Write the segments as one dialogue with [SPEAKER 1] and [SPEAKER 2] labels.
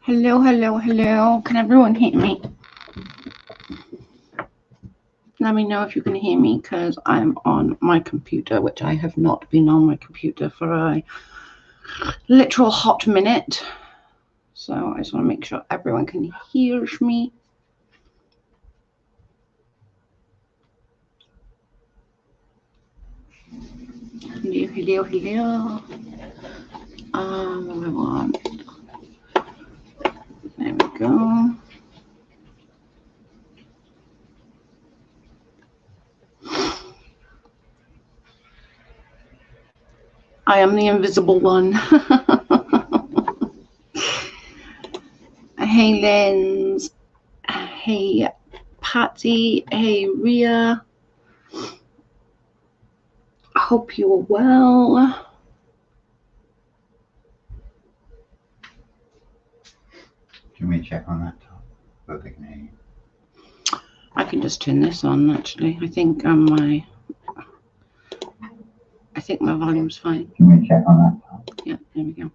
[SPEAKER 1] Hello, hello, hello. Can everyone hear me? Let me know if you can hear me because I'm on my computer, which I have not been on my computer for a literal hot minute. So I just want to make sure everyone can hear me. Hello, hello, hello. What do I want? There we go. I am the invisible one. Hey, Lens. Hey, Patsy. Hey, Ria. I hope you are well.
[SPEAKER 2] Can we check on that top so they can hear you?
[SPEAKER 1] I can just turn this on actually. I think my volume's fine.
[SPEAKER 2] Can we check on that top?
[SPEAKER 1] Yeah, there we go.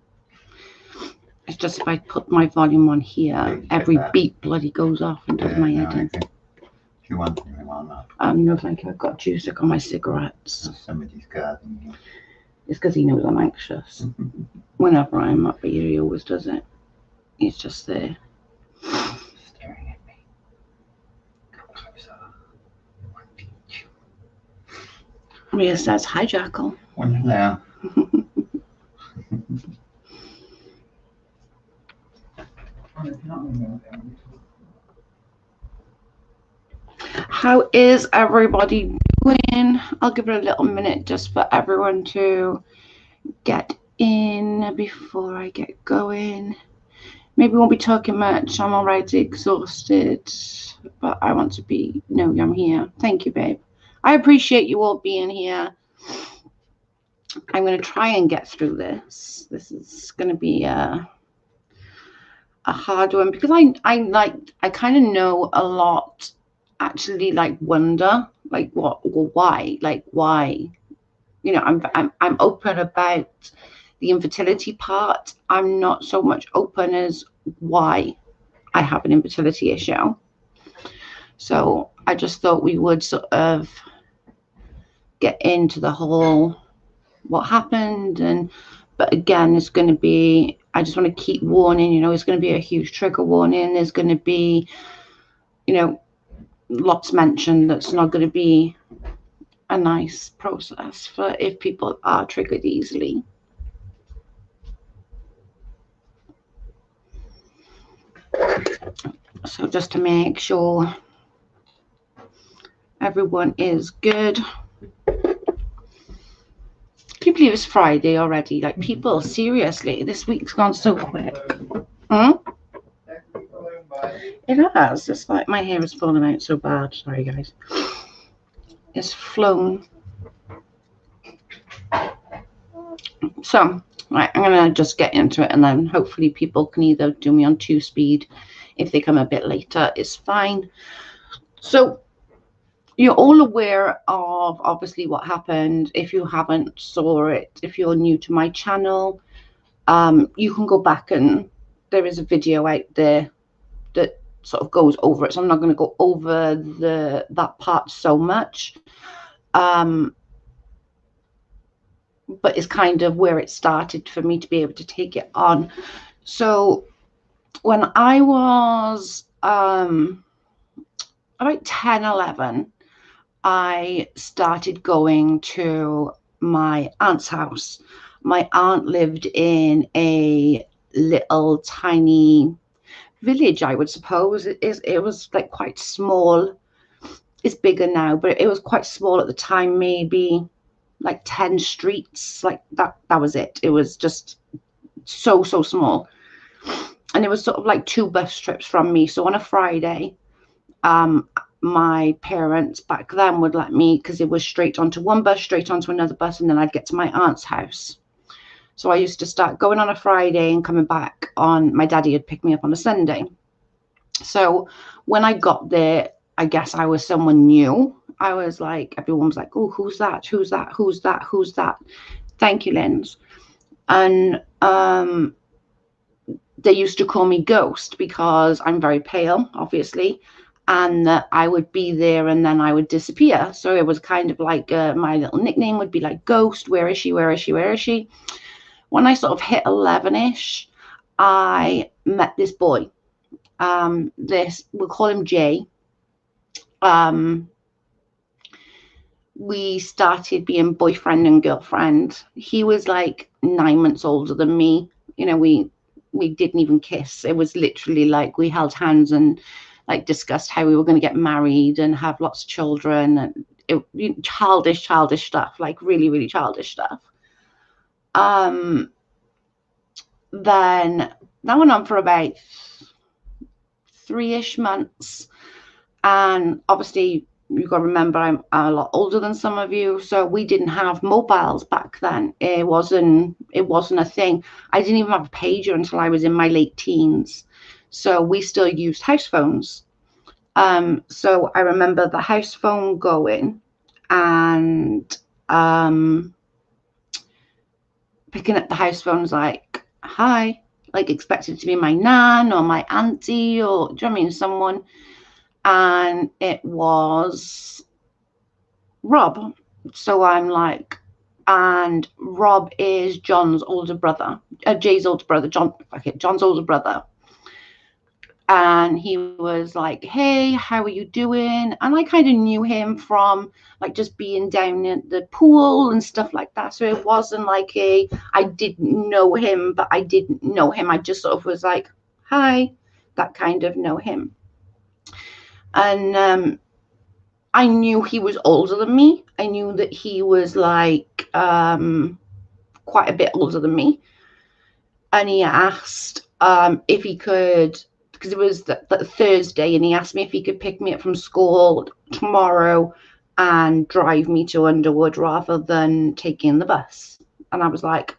[SPEAKER 1] It's just if I put my volume on here, every beep bloody goes off and does my head in.
[SPEAKER 2] Do you want anything on that?
[SPEAKER 1] No thank you, I've got juice on my cigarettes.
[SPEAKER 2] Somebody's guarding you.
[SPEAKER 1] It's because he knows I'm anxious. Whenever I'm up here, he always does it. He's just there.
[SPEAKER 2] Staring at me. Come closer.
[SPEAKER 1] Ria says, hi, Jackal.
[SPEAKER 2] Hello.
[SPEAKER 1] How is everybody doing? I'll give it a little minute just for everyone to get in before I get going. Maybe we won't be talking much. I'm already exhausted, but I want to know I'm here. Thank you, babe. I appreciate you all being here. I'm going to try and get through this. This is going to be a hard one because I kind of know a lot. Actually, wonder why. You know, I'm open about the infertility part. I'm not so much open as why I have an infertility issue. So I just thought we would sort of get into the whole what happened, but again, it's going to be, I just want to keep warning, you know, it's going to be a huge trigger warning. There's going to be, you know, lots mentioned. That's not going to be a nice process for if people are triggered easily. So just to make sure everyone is good. Can you believe it's Friday already? Like, people, seriously, this week's gone so quick. It has. It's like my hair is falling out so bad. Sorry, guys. It's flown. So, right, I'm going to just get into it, and then hopefully people can either do me on 2-speed. If they come a bit later, it's fine. So, you're all aware of obviously what happened. If you haven't saw it, if you're new to my channel, you can go back and there is a video out there that sort of goes over it. So I'm not going to go over that part so much. But it's kind of where it started for me to be able to take it on. So when I was about 10, 11, I started going to my aunt's house. My aunt lived in a little tiny village, I would suppose. It was like quite small. It's bigger now, but it was quite small at the time, maybe like 10 streets, like that was it. It was just so small, and it was sort of like 2 bus trips from me. So on a Friday, my parents back then would let me, because it was straight onto one bus, straight onto another bus, and then I'd get to my aunt's house. So I used to start going on a Friday and coming back on, my daddy would pick me up on a Sunday. So when I got there, I guess I was someone new. I was like, everyone was like, oh, who's that? Who's that? Who's that? Who's that? Thank you, Lens. And they used to call me Ghost because I'm very pale, obviously, and that I would be there and then I would disappear. So it was kind of like my little nickname would be like Ghost. Where is she? Where is she? Where is she? When I sort of hit 11-ish, I met this boy. We'll call him Jay. We started being boyfriend and girlfriend. He was like 9 months older than me. You know, we didn't even kiss. It was literally like we held hands and like discussed how we were going to get married and have lots of children, and childish stuff, like really, really childish stuff. Then that went on for about 3-ish months, and obviously you've got to remember I'm a lot older than some of you, so we didn't have mobiles back then. It wasn't a thing. I didn't even have a pager until I was in my late teens, so we still used house phones. So I remember the house phone going and picking up the house phone was like, hi, like expected to be my nan or my auntie, or do you know what I mean, someone. And it was Rob. So I'm like, and Rob is John's older brother, Jay's older brother, John's older brother. And he was like, hey, how are you doing? And I kind of knew him from like just being down at the pool and stuff like that. So it wasn't like I didn't know him, but I didn't know him. I just sort of was like, hi, that kind of know him. And I knew he was older than me. I knew that he was like quite a bit older than me. And he asked if he could, because it was the Thursday, and he asked me if he could pick me up from school tomorrow and drive me to Underwood rather than taking the bus. And I was like,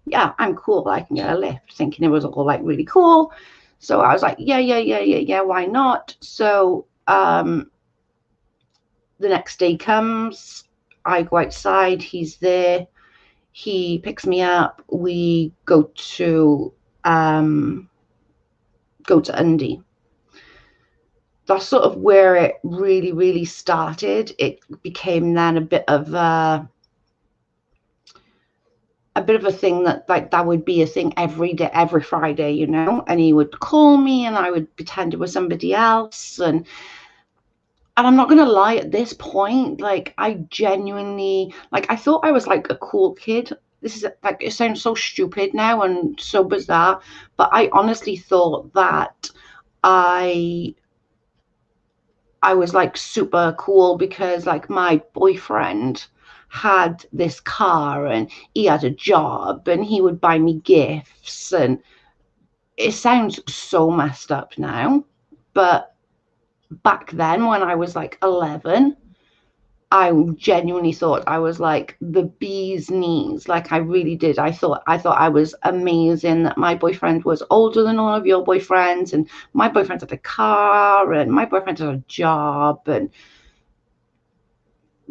[SPEAKER 1] yeah, I'm cool. I can get a lift, thinking it was all like really cool. So I was like, yeah, why not? So the next day comes, I go outside, he's there, he picks me up, we go to Undy. That's sort of where it really, really started. It became then a bit of a thing that would be a thing every day, every Friday, you know, and he would call me and I would pretend it was somebody else. And I'm not going to lie, at this point, like I genuinely, like I thought I was like a cool kid. This is like, it sounds so stupid now and so bizarre, but I honestly thought that I was like super cool because like my boyfriend had this car and he had a job and he would buy me gifts. And it sounds so messed up now, but back then when I was like 11, I genuinely thought I was like the bee's knees. Like I really did. I thought I was amazing, that my boyfriend was older than all of your boyfriends, and my boyfriend had a car, and my boyfriend had a job, and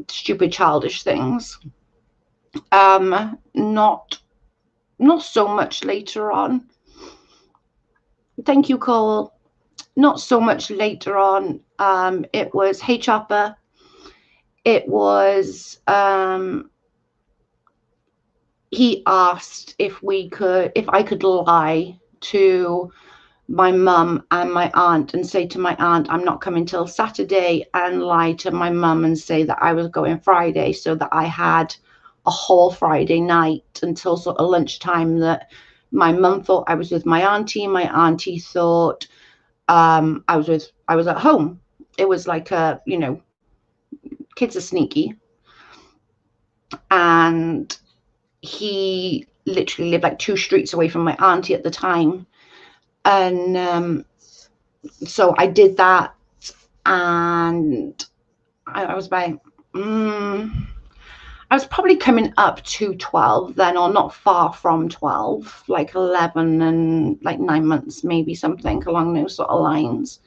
[SPEAKER 1] stupid childish things. Not so much later on. Thank you, Cole. Not so much later on. It was, hey Chopper. It was he asked if I could lie to my mum and my aunt and say to my aunt, I'm not coming till Saturday, and lie to my mum and say that I was going Friday, so that I had a whole Friday night until sort of lunchtime. That my mum thought I was with my auntie thought I was at home. It was like a, you know, kids are sneaky. And he literally lived like 2 streets away from my auntie at the time. And so I did that, and I was about I was probably coming up to 12 then, or not far from 12, like 11 and like 9 months, maybe, something along those sort of lines.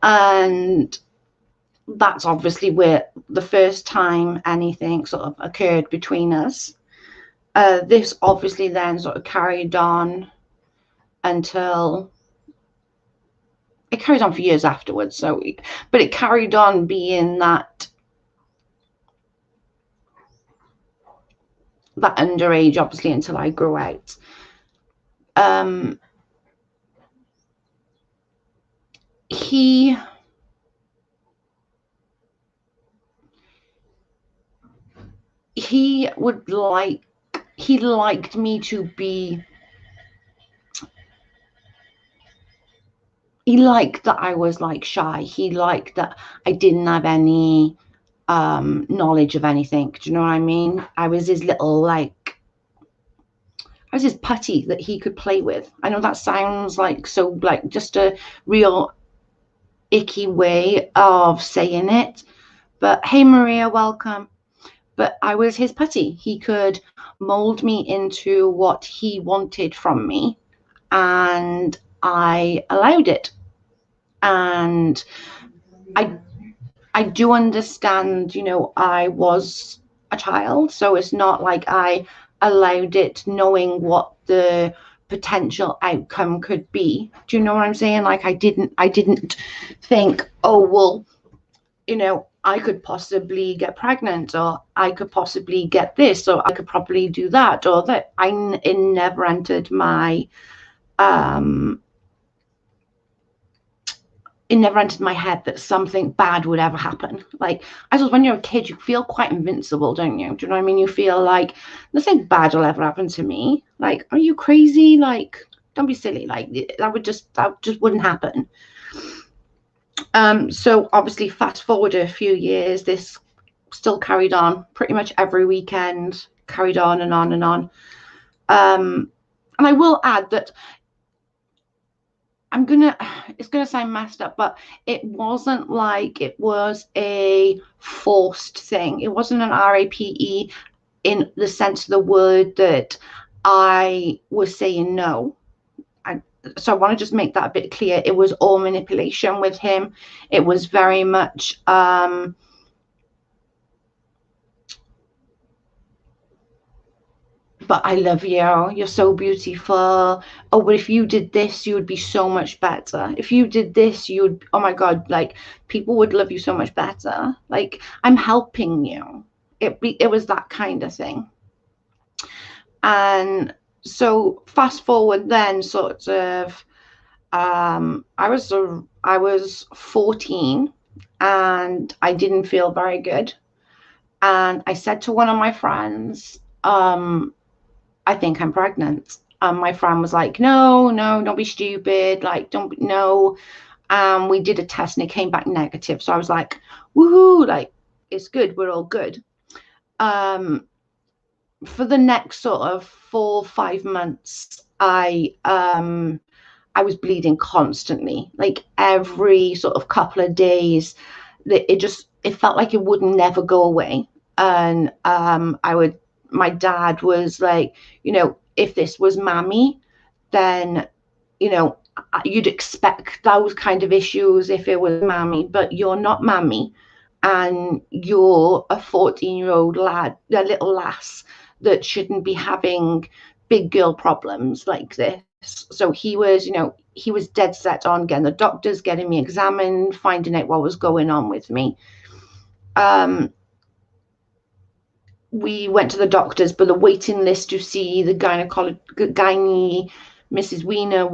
[SPEAKER 1] And that's obviously where the first time anything sort of occurred between us. This obviously then sort of carried on until it carried on for years afterwards. So, but it carried on being that underage, obviously, until I grew out. He liked me to be, he liked that I was like shy. He liked that I didn't have any knowledge of anything. Do you know what I mean? I was his little, like, I was his putty that he could play with. I know that sounds like so, like, just a real icky way of saying it, but hey Maria, welcome. But I was his putty. He could mold me into what he wanted from me, and I allowed it. And I do understand, you know, I was a child, so it's not like I allowed it knowing what the potential outcome could be. Do you know what I'm saying? Like, I didn't think, oh well, you know, I could possibly get pregnant, or I could possibly get this, or I could probably do that, or that. It never entered my it never entered my head that something bad would ever happen. Like, I suppose when you're a kid, you feel quite invincible, don't you? Do you know what I mean? You feel like nothing bad will ever happen to me. Like, are you crazy? Like, don't be silly. Like, that just wouldn't happen. So obviously, fast forward a few years, this still carried on pretty much every weekend, carried on and on and on. And I will add that it's gonna sound messed up, but it wasn't like it was a forced thing. It wasn't an RAPE in the sense of the word that I was saying no. So I want to just make that a bit clear. It was all manipulation with him. It was very much but I love you. You're so beautiful. Oh, but if you did this, you would be so much better. If you did this, you would, oh my God, like, people would love you so much better. Like, I'm helping you. It was that kind of thing. And so fast forward then, sort of, I was 14 and I didn't feel very good. And I said to one of my friends, I think I'm pregnant. My friend was like, no, don't be stupid. Like, no. We did a test and it came back negative. So I was like, woohoo, like, it's good. We're all good. For the next sort of 4 or 5 months, I was bleeding constantly, like every sort of couple of days. It felt like it would never go away. And my dad was like, you know, if this was mammy, then, you know, you'd expect those kind of issues if it was mammy, but you're not mammy, and you're a 14-year-old lad, a little lass that shouldn't be having big girl problems like this. So he was, you know, he was dead set on getting the doctors, getting me examined, finding out what was going on with me. We went to the doctors, but the waiting list to see the gynae, Mrs. Wiener,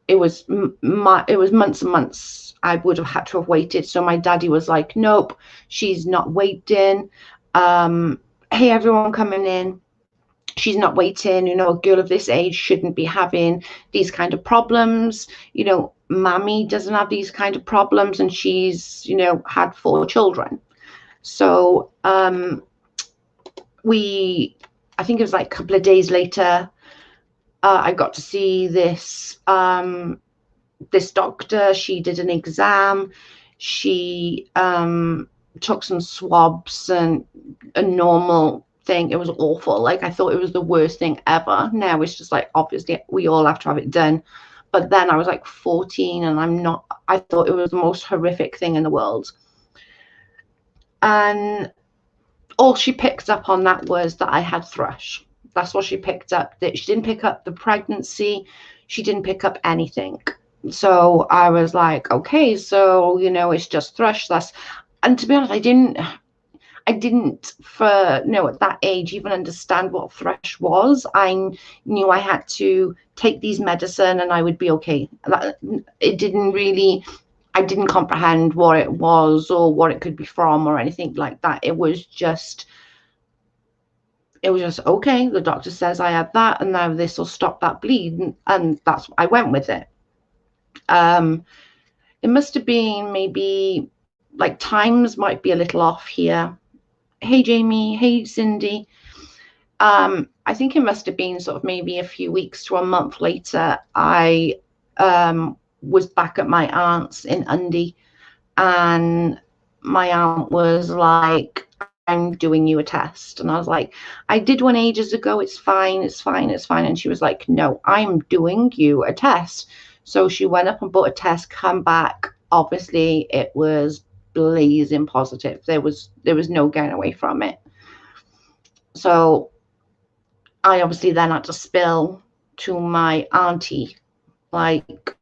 [SPEAKER 1] it was months and months. I would have had to have waited. So my daddy was like, nope, she's not waiting. Hey, everyone coming in. She's not waiting. You know, a girl of this age shouldn't be having these kind of problems. You know, mammy doesn't have these kind of problems, and she's, you know, had 4 children. So I think it was like a couple of days later, I got to see this this doctor. She did an exam. She took some swabs and a normal thing. It was awful. Like, I thought it was the worst thing ever. Now it's just like, obviously we all have to have it done. But then I was like 14 and I thought it was the most horrific thing in the world. And all she picked up on that was that I had thrush. That's what she picked up. That she didn't pick up the pregnancy. she didn't pick up anything. So I was like, okay, so, you know, it's just thrush. And to be honest, I didn't at that age even understand what thrush was. I knew I had to take these medicine and I would be okay. I didn't comprehend what it was or what it could be from or anything like that. It was just okay, the doctor says I have that, and now this will stop that bleed, and that's I went with it. It must have been maybe, like, times might be a little off here. Hey Jamie, hey Cindy. I think it must have been sort of maybe a few weeks to a month later, I was back at my aunt's in Undy, and my aunt was like, I'm doing you a test. And I was like, I did one ages ago, it's fine, it's fine, it's fine. And she was like, no, I'm doing you a test. So she went up and bought a test, come back. Obviously, it was blazing positive. There was no getting away from it. So I obviously then had to spill to my auntie, like,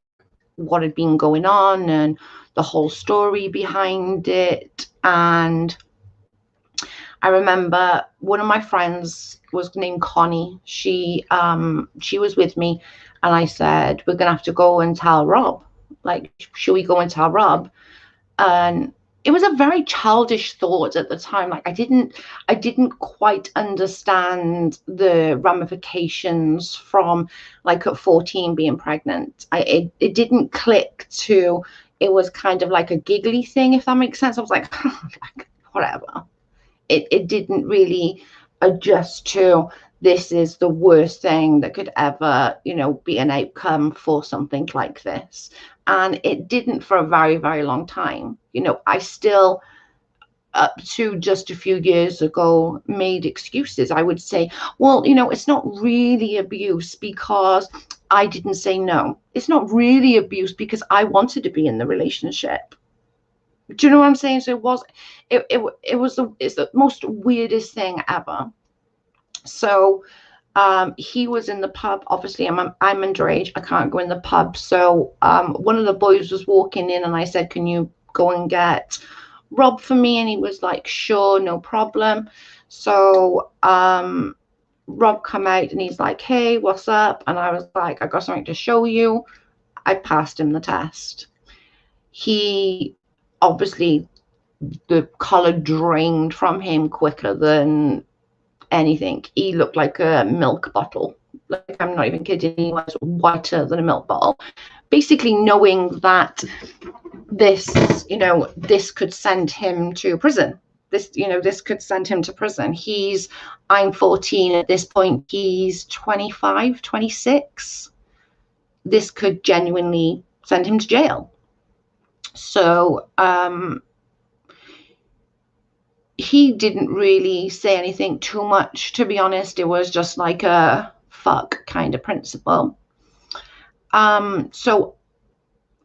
[SPEAKER 1] what had been going on and the whole story behind it. And I remember one of my friends was named Connie. She was with me, and I said, we're gonna have to go and tell Rob. Like, should we go and tell Rob? And it was a very childish thought at the time. Like, I didn't quite understand the ramifications from, like, at 14 being pregnant. It didn't click to, it was kind of like a giggly thing, if that makes sense. I was like, whatever. It didn't really adjust to, this is the worst thing that could ever, you know, be an outcome for something like this. And it didn't for a very, very long time. You know, I still, up to just a few years ago, made excuses. I would say, well, you know, it's not really abuse because I didn't say no. It's not really abuse because I wanted to be in the relationship. Do you know what I'm saying? So it's the most weirdest thing ever. So he was in the pub. Obviously, I'm underage, I can't go in the pub. So one of the boys was walking in, and I said, can you go and get Rob for me? And he was like, sure, no problem. So Rob come out, and he's like, hey, what's up? And I was like, I got something to show you. I passed him the test. He obviously, the color drained from him quicker than anything. He looked like a milk bottle. Like, I'm not even kidding. He was whiter than a milk bottle. Basically, knowing that this, you know, this could send him to prison. This could send him to prison. I'm 14 at this point. He's 25, 26. This could genuinely send him to jail. So he didn't really say anything too much, to be honest. It was just like a fuck kind of principle. So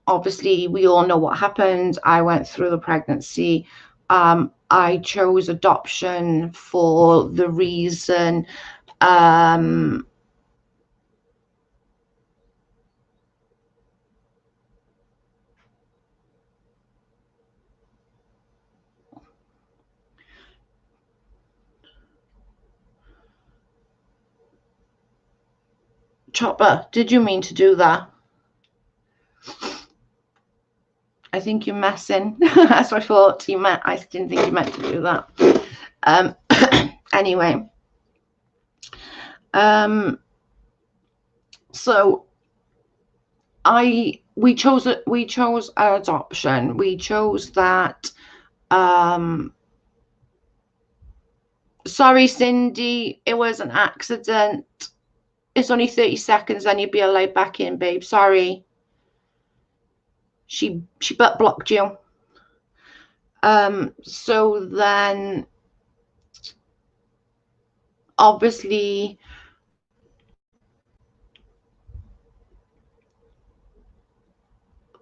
[SPEAKER 1] obviously we all know what happened. I went through the pregnancy. I chose adoption for the reason Chopper, did you mean to do that? I think you're messing. That's what I thought you meant. I didn't think you meant to do that. Anyway, so we chose adoption. We chose that. Sorry, Cindy, it was an accident. It's only 30 seconds, then you'll be allowed back in, babe. Sorry. She butt blocked you. So then obviously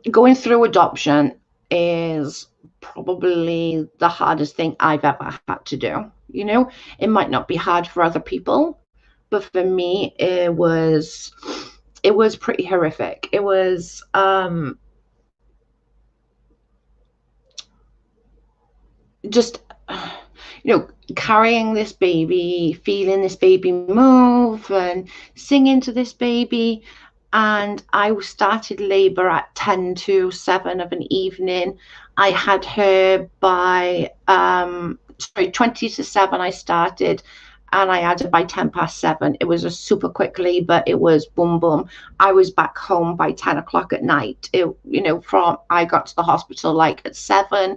[SPEAKER 1] going through adoption is probably the hardest thing I've ever had to do. You know, it might not be hard for other people, but for me, it was it was pretty horrific. It was just, you know, carrying this baby, feeling this baby move and singing to this baby. And I started labor at 10 to 7 of an evening. I had her by 20 to 7 I started, and I had her by 10 past 7. It was a super quick labor. It was boom boom. I was back home by 10 o'clock at night. From I got to the hospital like at 7.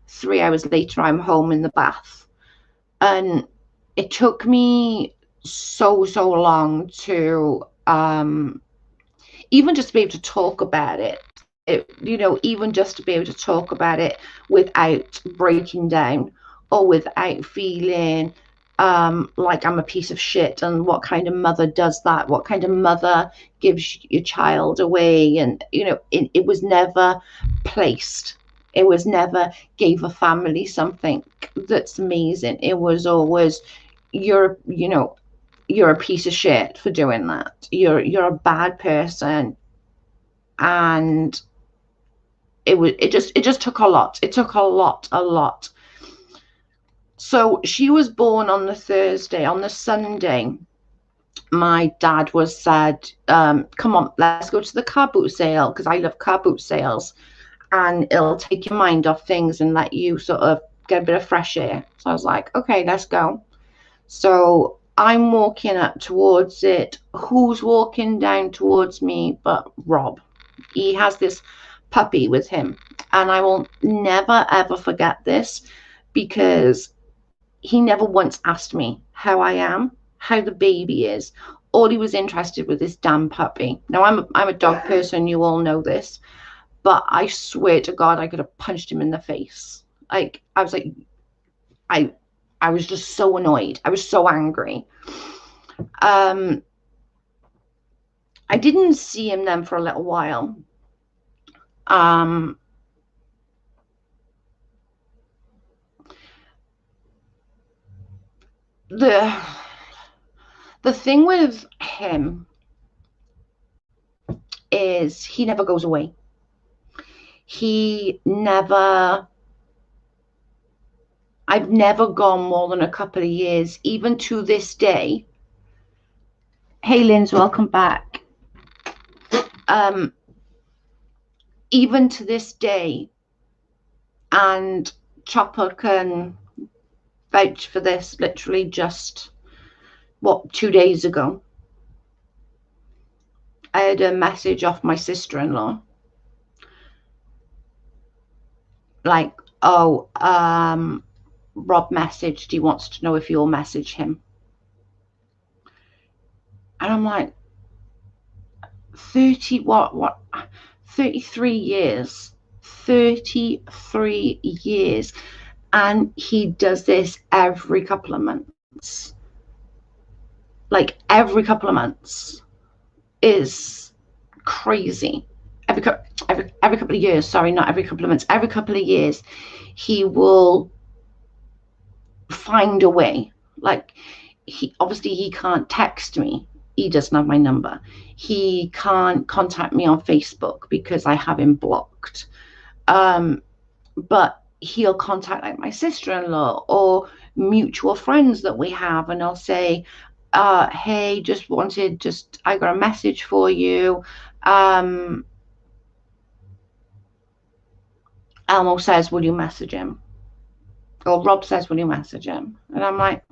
[SPEAKER 1] 3 hours later, I'm home in the bath. And it took me so long to even just to be able to talk about it. Even just to be able to talk about it without breaking down, or without feeling like I'm a piece of shit. And what kind of mother does that? What kind of mother gives your child away? And it was never placed. It was never gave a family something that's amazing. It was always, you're a piece of shit for doing that. You're a bad person. And it just took a lot. It took a lot. So she was born on the Thursday. On the Sunday, my dad was said, come on, let's go to the car boot sale, because I love car boot sales, and it'll take your mind off things and let you sort of get a bit of fresh air. So I was like, okay, let's go. So I'm walking up towards it. Who's walking down towards me but Rob? He has this puppy with him, and I will never ever forget this, because he never once asked me how I am, how the baby is. All he was interested with this damn puppy. Now, I'm a dog person, you all know this, but I swear to God, I could have punched him in the face. I was just so annoyed. I was so angry. I didn't see him then for a little while. The thing with him is he never goes away. I've never gone more than a couple of years, even to this day. Hey, Linz, welcome back. Even to this day, and Chopper can vouch for this, literally just, 2 days ago, I had a message off my sister-in-law. Like, oh, Rob messaged, he wants to know if you'll message him. And I'm like, 33 years. 33 years. And he does this every couple of months. Like, every couple of months is crazy. Every couple of years, sorry, not every couple of months, every couple of years, he will find a way. Like, he can't text me. He doesn't have my number. He can't contact me on Facebook because I have him blocked. But he'll contact like my sister-in-law or mutual friends that we have, and I'll say, hey, I got a message for you. Elmo says, will you message him? Or Rob says, will you message him? And I'm like,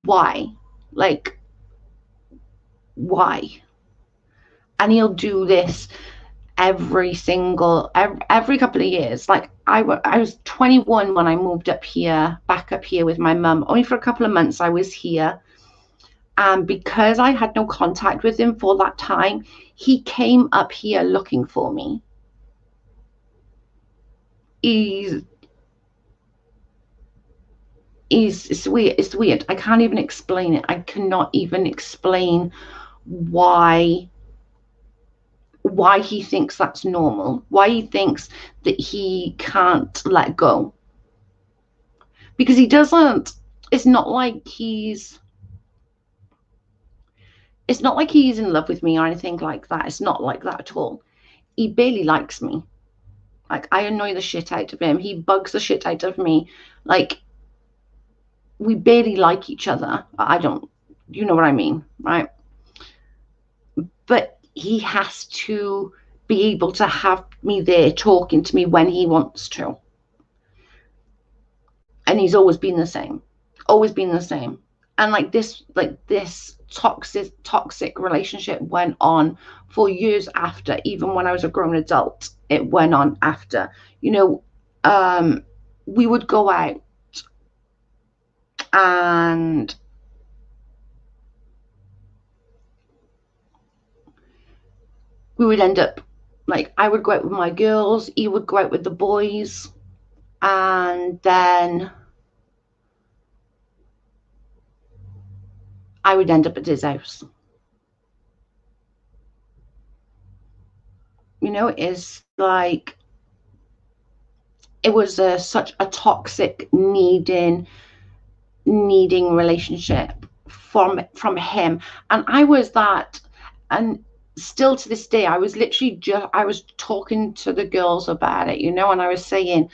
[SPEAKER 1] why? Like, why? And he'll do this every couple of years. Like, I was 21 when I moved back up here with my mum. Only for a couple of months I was here. And because I had no contact with him for that time, he came up here looking for me. It's weird. I can't even explain it. I cannot even explain why he thinks that's normal, why he thinks that he can't let go. Because he doesn't. It's not like it's not like he's in love with me or anything like that. It's not like that at all. He barely likes me. Like, I annoy the shit out of him. He bugs the shit out of me. Like, we barely like each other. I don't, you know what I mean, right? But he has to be able to have me there talking to me when he wants to. And he's always been the same. Always been the same. And like this toxic relationship went on for years after, even when I was a grown adult. It went on after. You know, we would go out and we would end up, like, I would go out with my girls, he would go out with the boys, and then I would end up at his house. You know, it's like, it was such a toxic, needing relationship from him. And I was that, and still to this day, I was literally I was talking to the girls about it, you know, and I was saying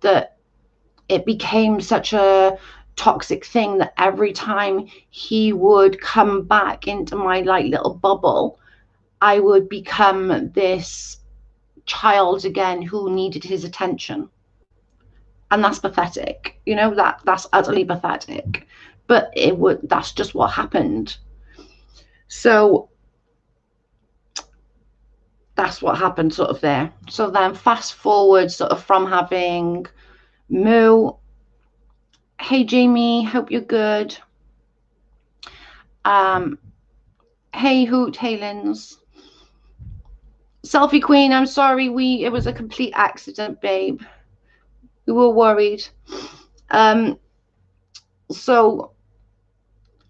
[SPEAKER 1] that it became such a toxic thing that every time he would come back into my like little bubble, I would become this child again who needed his attention. And that's pathetic, you know, that's utterly pathetic, but that's just what happened. So that's what happened sort of there. So then fast forward sort of from having Moo. Hey Jamie, hope you're good. Hey Hoot, hey Lins. Selfie Queen, I'm sorry, it was a complete accident, babe. We were worried. So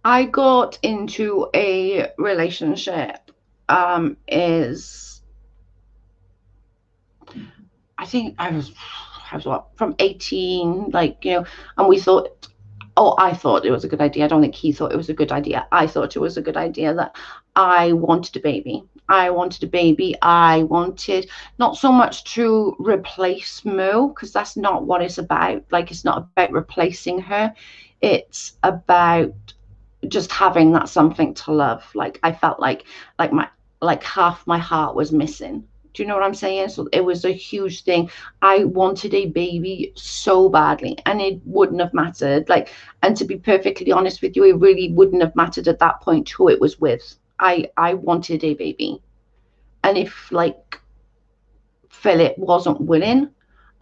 [SPEAKER 1] I got into a relationship, I think I was what, from 18, like, you know, and we thought, I thought it was a good idea. I don't think he thought it was a good idea. I thought it was a good idea that I wanted a baby. I wanted not so much to replace Moo, because that's not what it's about. Like, it's not about replacing her. It's about just having that something to love. Like, I felt like half my heart was missing. Do you know what I'm saying? So it was a huge thing. I wanted a baby so badly, and it wouldn't have mattered. Like, and to be perfectly honest with you, it really wouldn't have mattered at that point who it was with. I wanted a baby. And if like Philip wasn't willing,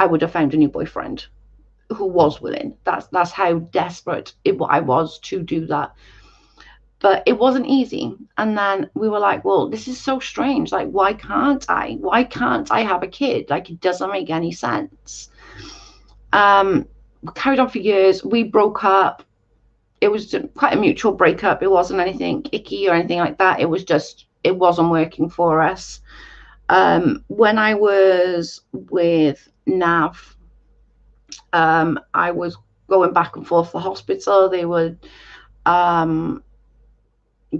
[SPEAKER 1] I would have found a new boyfriend who was willing. That's how desperate I was to do that. But it wasn't easy. And then we were like, well, this is so strange. Like, why can't I have a kid? Like, it doesn't make any sense. Carried on for years. We broke up. It was quite a mutual breakup. It wasn't anything icky or anything like that. It was just, it wasn't working for us. When I was with Nav, I was going back and forth to the hospital. They were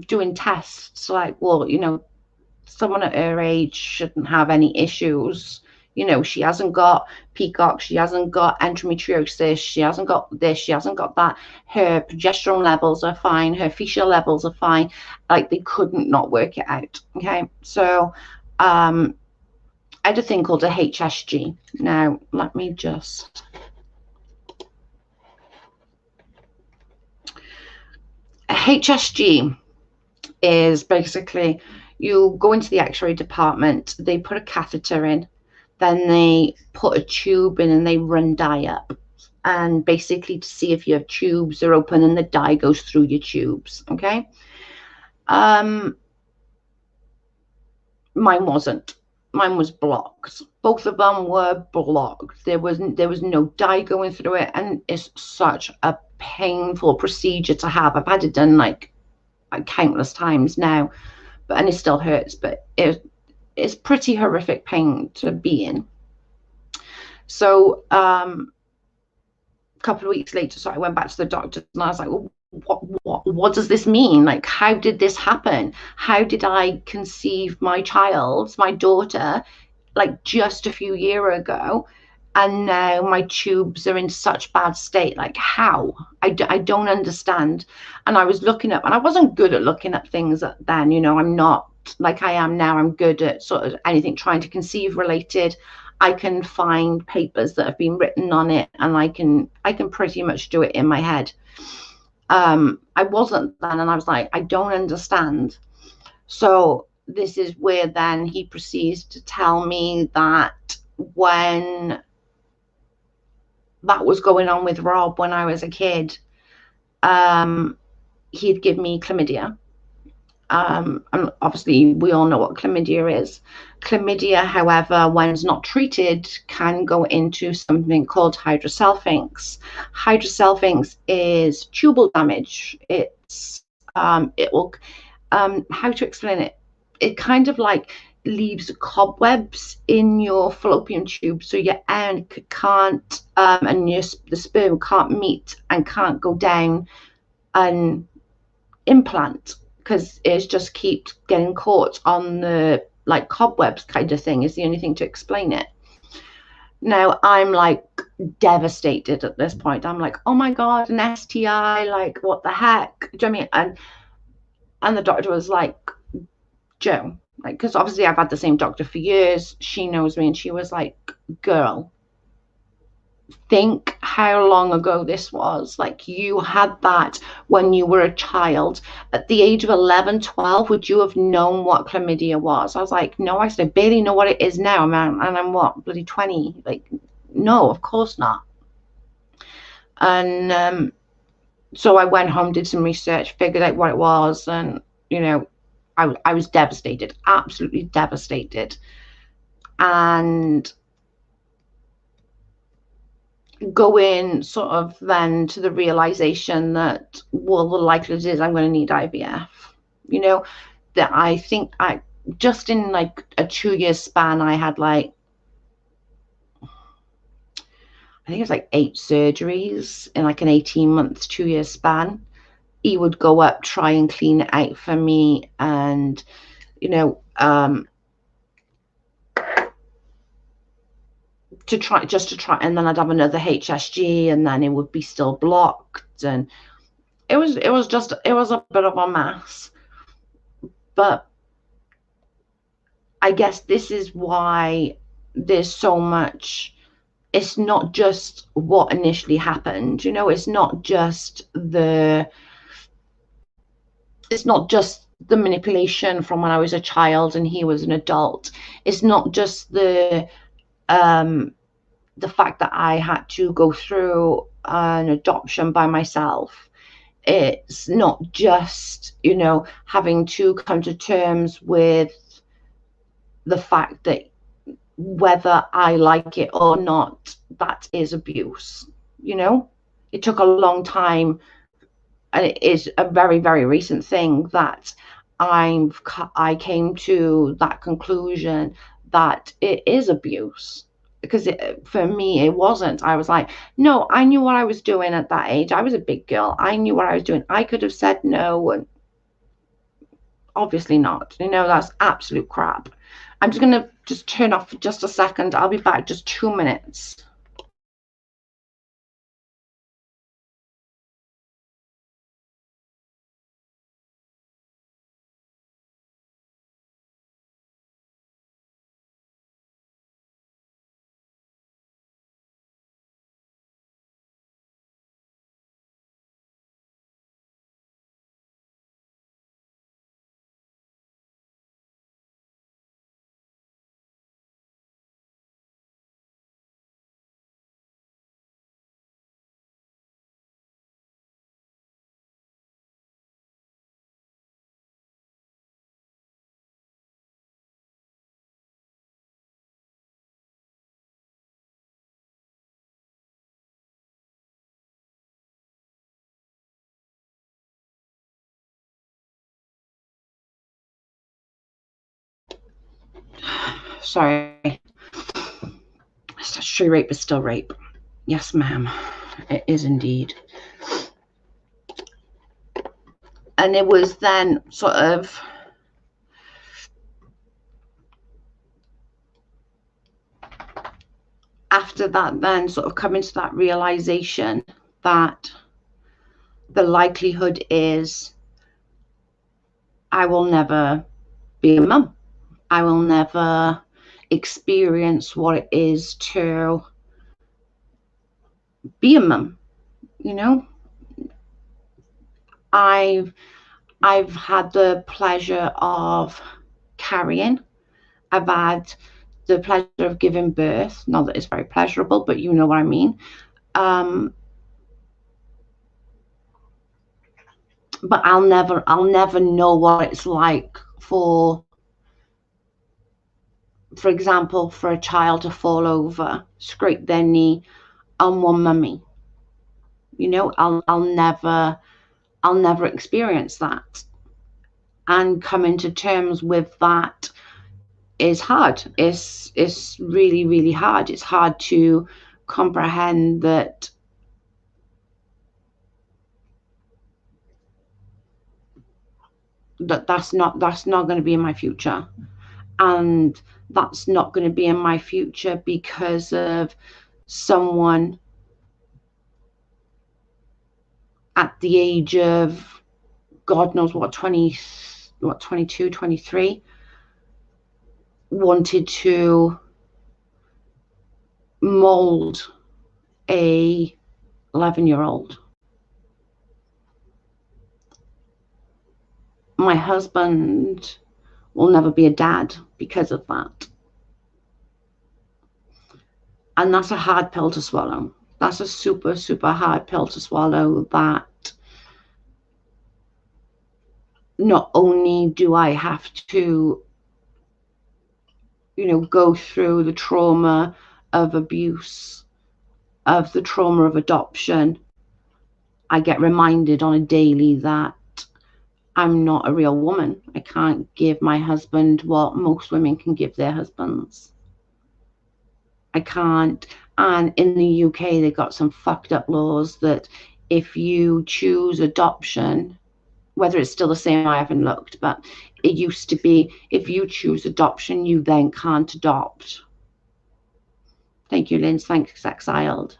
[SPEAKER 1] doing tests like, well, you know, someone at her age shouldn't have any issues. You know, she hasn't got peacock, she hasn't got endometriosis, she hasn't got this, she hasn't got that. Her progesterone levels are fine, her facial levels are fine. Like, they couldn't not work it out. Okay, so I had a thing called a HSG. Now, let me just... A HSG is basically, you go into the x-ray department, they put a catheter in, then they put a tube in and they run dye up, and basically to see if your tubes are open, and the dye goes through your tubes. Okay. Mine wasn't. Mine was blocked. Both of them were blocked. There was no dye going through it, and it's such a painful procedure to have. I've had it done like countless times now, and it still hurts, but it's pretty horrific pain to be in. So a couple of weeks later, so I went back to the doctor, and I was like, well, what does this mean? Like, how did this happen? How did I conceive my child, my daughter, like just a few years ago, and now my tubes are in such bad state? Like, how? I don't understand. And I was looking up, and I wasn't good at looking up things then, you know. I'm not like I am now. I'm good at sort of anything trying to conceive related. I can find papers that have been written on it, and I can pretty much do it in my head. I wasn't then, and I was like, I don't understand. So this is where then he proceeds to tell me that when that was going on with Rob when I was a kid, he'd give me chlamydia. And obviously we all know what chlamydia is. Chlamydia, however, when it's not treated, can go into something called hydrosalpinx. Hydrosalpinx is tubal damage. It's it will how to explain it? It kind of like leaves cobwebs in your fallopian tube, so your egg can't and the sperm can't meet and can't go down and implant, because it just keeps getting caught on the like cobwebs kind of thing, is the only thing to explain it. Now I'm like devastated at this point. I'm like, oh my god, an STI, like what the heck? Do you know what I mean? And the doctor was like, Joe, like, because obviously I've had the same doctor for years, she knows me, and she was like, girl, think how long ago this was. Like, you had that when you were a child. At the age of 11, 12, would you have known what chlamydia was? I was like, no. I said, I barely know what it is now, man, and I'm what, bloody 20? Like, no, of course not. And so I went home, did some research, figured out what it was, and you know, I was devastated, absolutely devastated. And going sort of then to the realization that, well, the likelihood is I'm going to need IVF. You know, that I think I just in like a 2-year span, I had like, I think it was like 8 surgeries in like an 18-month, 2-year span. He would go up, try and clean it out for me, and you know, to try, and then I'd have another HSG, and then it would be still blocked, and it was a bit of a mess. But I guess this is why there's so much. It's not just what initially happened, you know. It's not just the manipulation from when I was a child and he was an adult. It's not just the fact that I had to go through an adoption by myself. It's not just, you know, having to come to terms with the fact that whether I like it or not, that is abuse. You know, it took a long time, and it is a very, very recent thing that I came to that conclusion that it is abuse. Because for me, it wasn't. I was like, no, I knew what I was doing at that age. I was a big girl. I knew what I was doing. I could have said no, and obviously not. You know, that's absolute crap. I'm just going to just turn off for just a second. I'll be back just 2 minutes. Sorry. Statutory rape is still rape. Yes, ma'am. It is indeed. And it was then sort of after that, then sort of coming to that realization that the likelihood is I will never be a mum. I will never experience what it is to be a mum. You know, I've had the pleasure of carrying. I've had the pleasure of giving birth. Not that it's very pleasurable, but you know what I mean. But I'll never know what it's like for example, for a child to fall over, scrape their knee, and want mummy. You know, I'll never experience that. And coming to terms with that is hard. It's really, really hard. It's hard to comprehend that that's not going to be in my future. And that's not going to be in my future because of someone at the age of God knows what, 22, 23, wanted to mold a 11-year-old. My husband will never be a dad because of that. And that's a hard pill to swallow. That's a super, super hard pill to swallow, that not only do I have to, you know, go through the trauma of abuse, of the trauma of adoption, I get reminded on a daily that I'm not a real woman. I can't give my husband what most women can give their husbands. I can't. And in the UK, they got some fucked up laws that if you choose adoption, whether it's still the same, I haven't looked, but it used to be if you choose adoption, you then can't adopt. Thank you, Lynn. Thanks, Exiled.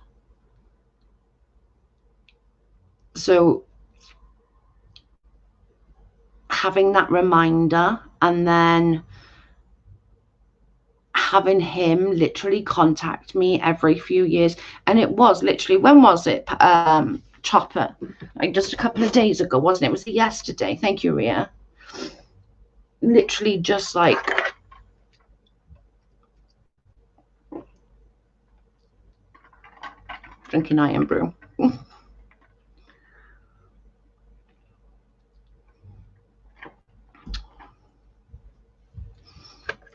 [SPEAKER 1] So having that reminder, and then having him literally contact me every few years. And it was literally, when was it, Chopper? Like just a couple of days ago, wasn't it? Was it yesterday? Thank you, Ria. Literally just like drinking iron brew.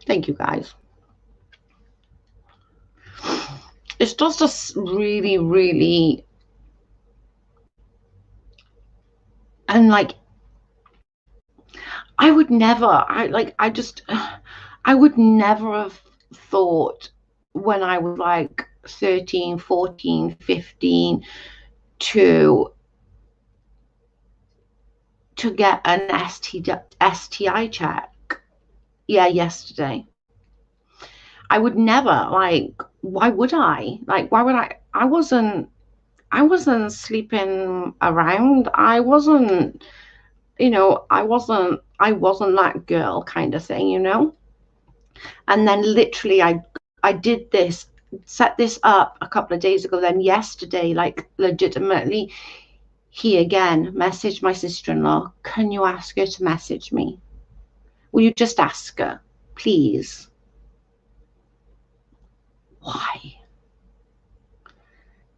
[SPEAKER 1] Thank you, guys. It's just a really, really, and like, I would never, I would never have thought when I was like 13, 14, 15 to get an STI check. Yeah, yesterday. I would never, like, why would I? Like, why would I? I wasn't sleeping around. I wasn't, you know, I wasn't that girl kind of thing, you know? And then literally I did this, set this up a couple of days ago. Then yesterday, like legitimately, he again messaged my sister-in-law. Can you ask her to message me? Will you just ask her, please? Why?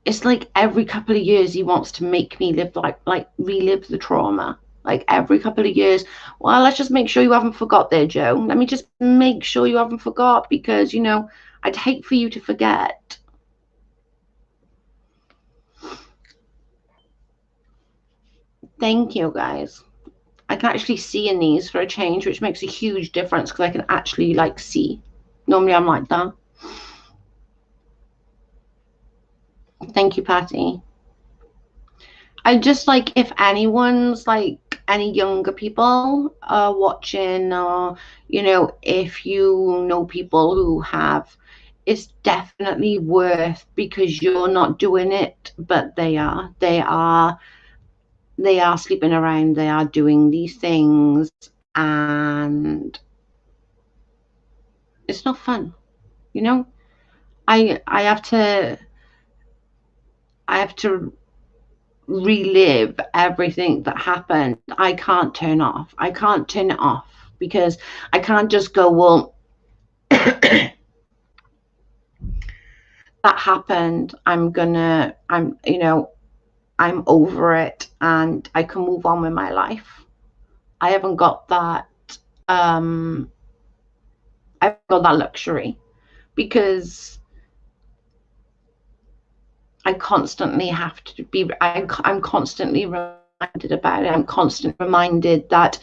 [SPEAKER 1] It's like every couple of years he wants to make me live like relive the trauma. Like every couple of years, well, let's just make sure you haven't forgot there, Joe. Let me just make sure you haven't forgot, because, you know, I'd hate for you to forget. Thank you, guys. I can actually see in these for a change, which makes a huge difference because I can actually like see. Normally I'm like that. Thank you, Patty. I just like, if anyone's like any younger people are watching, or if you know people who have, it's definitely worth, because you're not doing it, but they are. They are sleeping around. They are doing these things, and it's not fun. I have to relive everything that happened. I can't turn it off, because I can't just go, well, that happened. I'm over it and I can move on with my life. I haven't got that. I've got that luxury, because I constantly have to be. I'm constantly reminded about it. I'm constantly reminded that,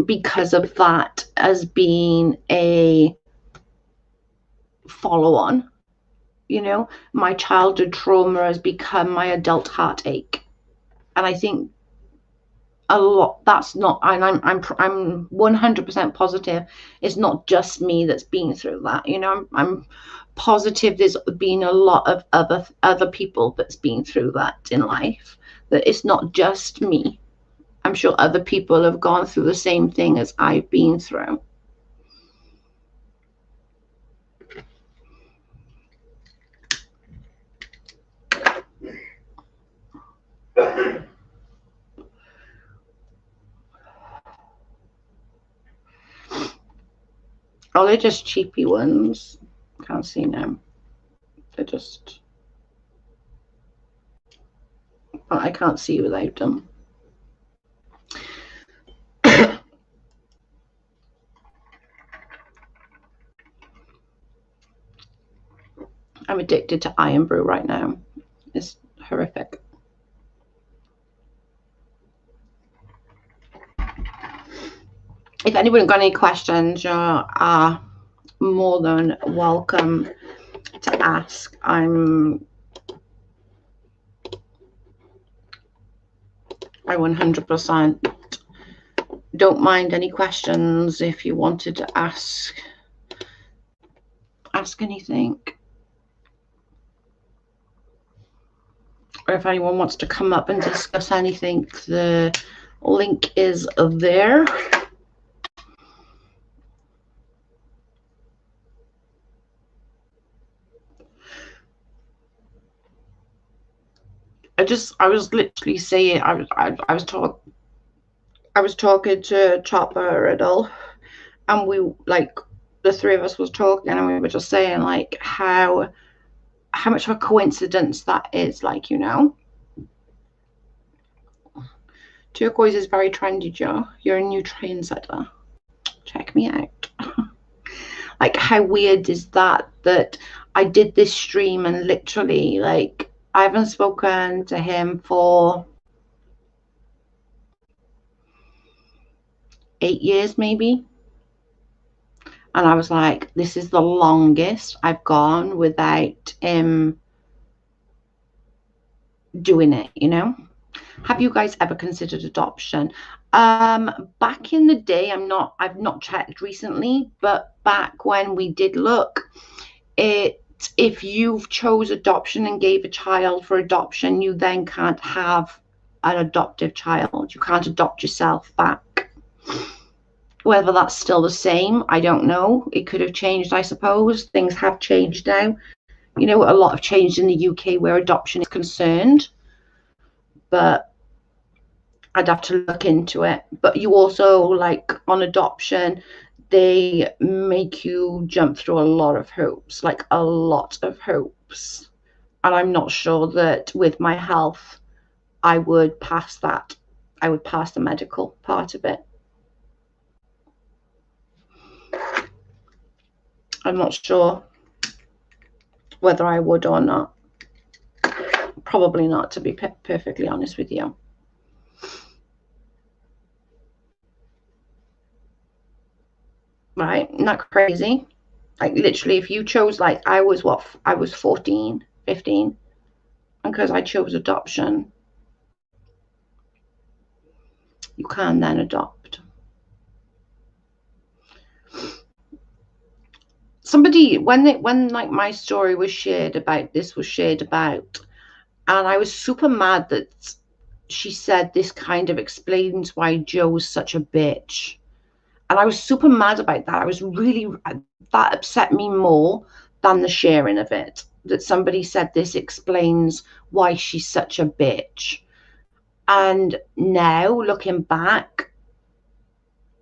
[SPEAKER 1] because of that as being a follow on, my childhood trauma has become my adult heartache. And I think a lot, that's not, and I'm 100% positive it's not just me that's been through that. I'm positive there's been a lot of other people that's been through that in life, that it's not just me. I'm sure other people have gone through the same thing as I've been through. Oh, they're just cheapy ones. Can't see now. They're just, I can't see without them. I'm addicted to Iron Brew right now. It's horrific. If anyone got any questions, you are more than welcome to ask. I 100% don't mind any questions. If you wanted to ask anything, or if anyone wants to come up and discuss anything, the link is there. I was literally saying, I was talking to Chopper and all, and we, like, the three of us was talking, and we were just saying, like, how much of a coincidence that is, like, turquoise is very trendy, Joe. You're a new trendsetter. Check me out. Like, how weird is that I did this stream, and literally, like, I haven't spoken to him for 8 years maybe, and I was like, this is the longest I've gone without him doing it. Have you guys ever considered adoption? Back in the day, I've not checked recently, but back when we did look, if you've chose adoption and gave a child for adoption, you then can't have an adoptive child. You can't adopt yourself back. Whether that's still the same, I don't know. It could have changed, I suppose. Things have changed now. A lot have changed in the UK where adoption is concerned, but I'd have to look into it. But you also, like, on adoption, they make you jump through a lot of hoops, like a lot of hoops. And I'm not sure that with my health, I would pass that. I would pass the medical part of it. I'm not sure whether I would or not. Probably not, to be perfectly honest with you. Right? Isn't that crazy? Like, literally, if you chose, like, I was 14, 15, and because I chose adoption, you can then adopt. Somebody, when like my story was shared about, and I was super mad that she said this kind of explains why Joe's such a bitch. And I was super mad about that. I was really, that upset me more than the sharing of it. That somebody said this explains why she's such a bitch. And now looking back,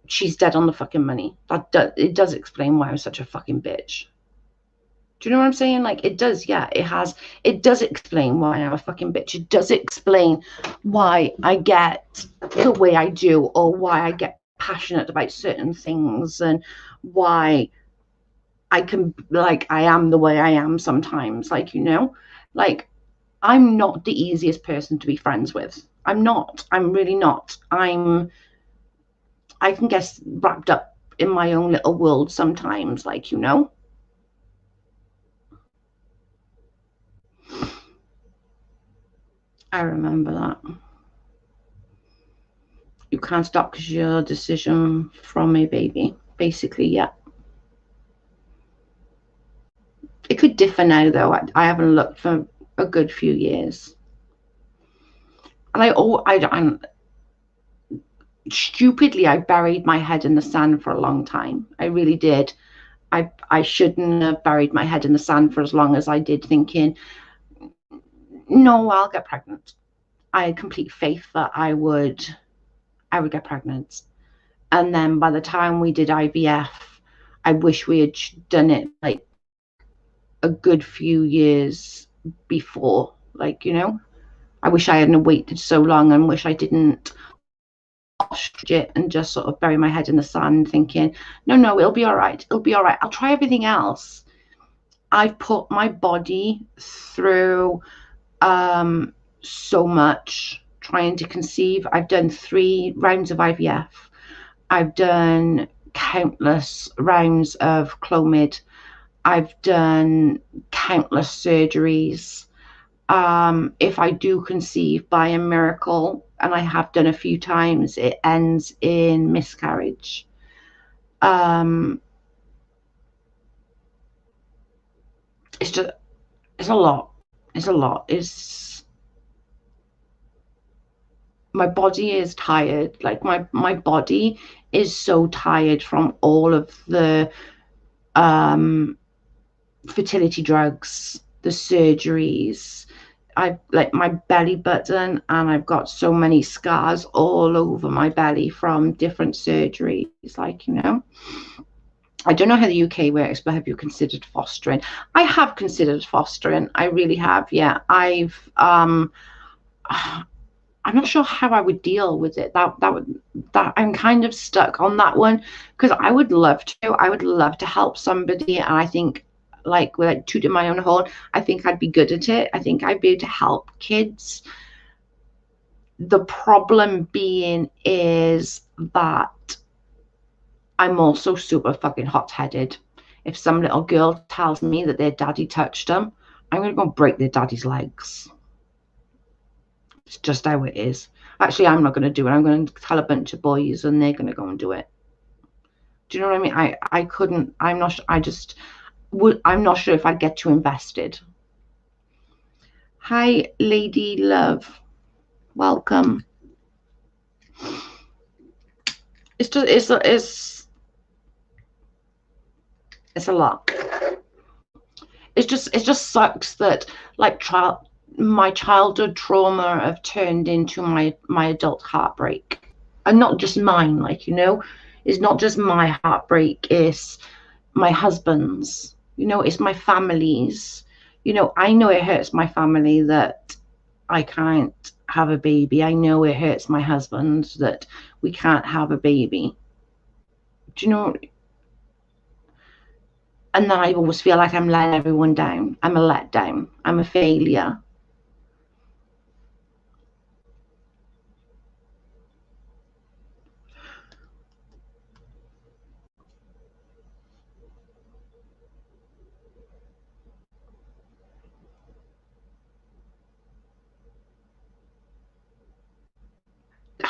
[SPEAKER 1] she's dead on the fucking money. It does explain why I'm such a fucking bitch. Do you know what I'm saying? Like, it does, yeah, it does explain why I'm a fucking bitch. It does explain why I get the way I do, or why I get passionate about certain things, and why I can, like, I am the way I am sometimes. Like, like, I'm not the easiest person to be friends with. I'm not. I'm really not. I can get wrapped up in my own little world sometimes, like, I remember that. You can't stop because your decision from a baby. Basically, yeah. It could differ now, though. I haven't looked for a good few years. And I'm stupidly, I buried my head in the sand for a long time. I really did. I shouldn't have buried my head in the sand for as long as I did, thinking, no, I'll get pregnant. I had complete faith that I would get pregnant. And then by the time we did IVF, I wish we had done it like a good few years before. Like, I wish I hadn't waited so long, and wish I didn't ostrich it and just sort of bury my head in the sand thinking, no, it'll be all right. It'll be all right. I'll try everything else. I've put my body through so much trying to conceive. I've done 3 rounds of IVF. I've done countless rounds of Clomid. I've done countless surgeries. If I do conceive by a miracle, and I have done a few times, it ends in miscarriage. It's a lot. My body is tired. Like, my body is so tired from all of the fertility drugs, the surgeries. I've, like, my belly button, and I've got so many scars all over my belly from different surgeries. Like, I don't know how the UK works, but have you considered fostering? I have considered fostering. I really have. Yeah, I'm not sure how I would deal with it. That I'm kind of stuck on that one, because I would love to. I would love to help somebody, and I think, like, with, like, tooting my own horn, I think I'd be good at it. I think I'd be able to help kids. The problem being is that I'm also super fucking hot-headed. If some little girl tells me that their daddy touched them, I'm gonna go break their daddy's legs. It's just how it is. Actually, I'm not going to do it. I'm going to tell a bunch of boys, and they're going to go and do it. Do you know what I mean? I couldn't. I'm not. I just would. I'm not sure if I'd get too invested. Hi, Lady Love. Welcome. It's just. It's a lot. It just sucks that, like, my childhood trauma have turned into my adult heartbreak, and not just mine. Like, it's not just my heartbreak, it's my husband's, it's my family's. I know it hurts my family that I can't have a baby. I know it hurts my husband that we can't have a baby. Do you know? And then I always feel like I'm letting everyone down. I'm a letdown. I'm a failure.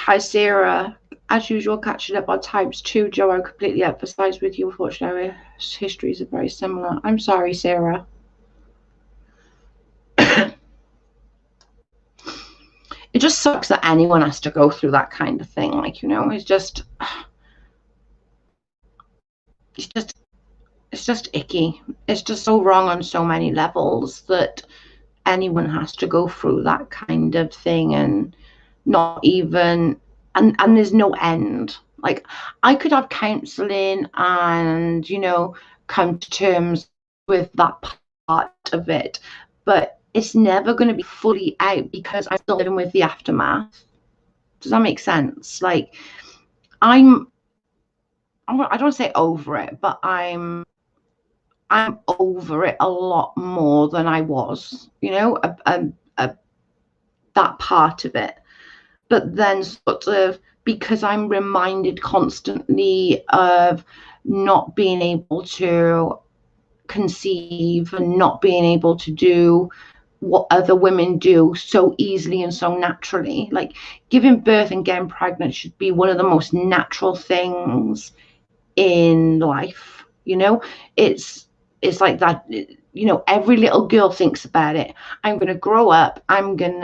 [SPEAKER 1] Hi, Sarah. As usual, catching up on types 2. Joe, I completely emphasize with you. Unfortunately, histories are very similar. I'm sorry, Sarah. It just sucks that anyone has to go through that kind of thing. Like, you know, it's just icky. It's just so wrong on so many levels that anyone has to go through that kind of thing, and not even, and there's no end. Like, I could have counseling and, you know, come to terms with that part of it, but it's never going to be fully out because I'm still living with the aftermath. Does that make sense? Like, I don't want to say over it, but I'm over it a lot more than I was, you know, that part of it. But then sort of, because I'm reminded constantly of not being able to conceive and not being able to do what other women do so easily and so naturally. Like, giving birth and getting pregnant should be one of the most natural things in life, you know. It's like that, you know, every little girl thinks about it. I'm going to grow up, I'm going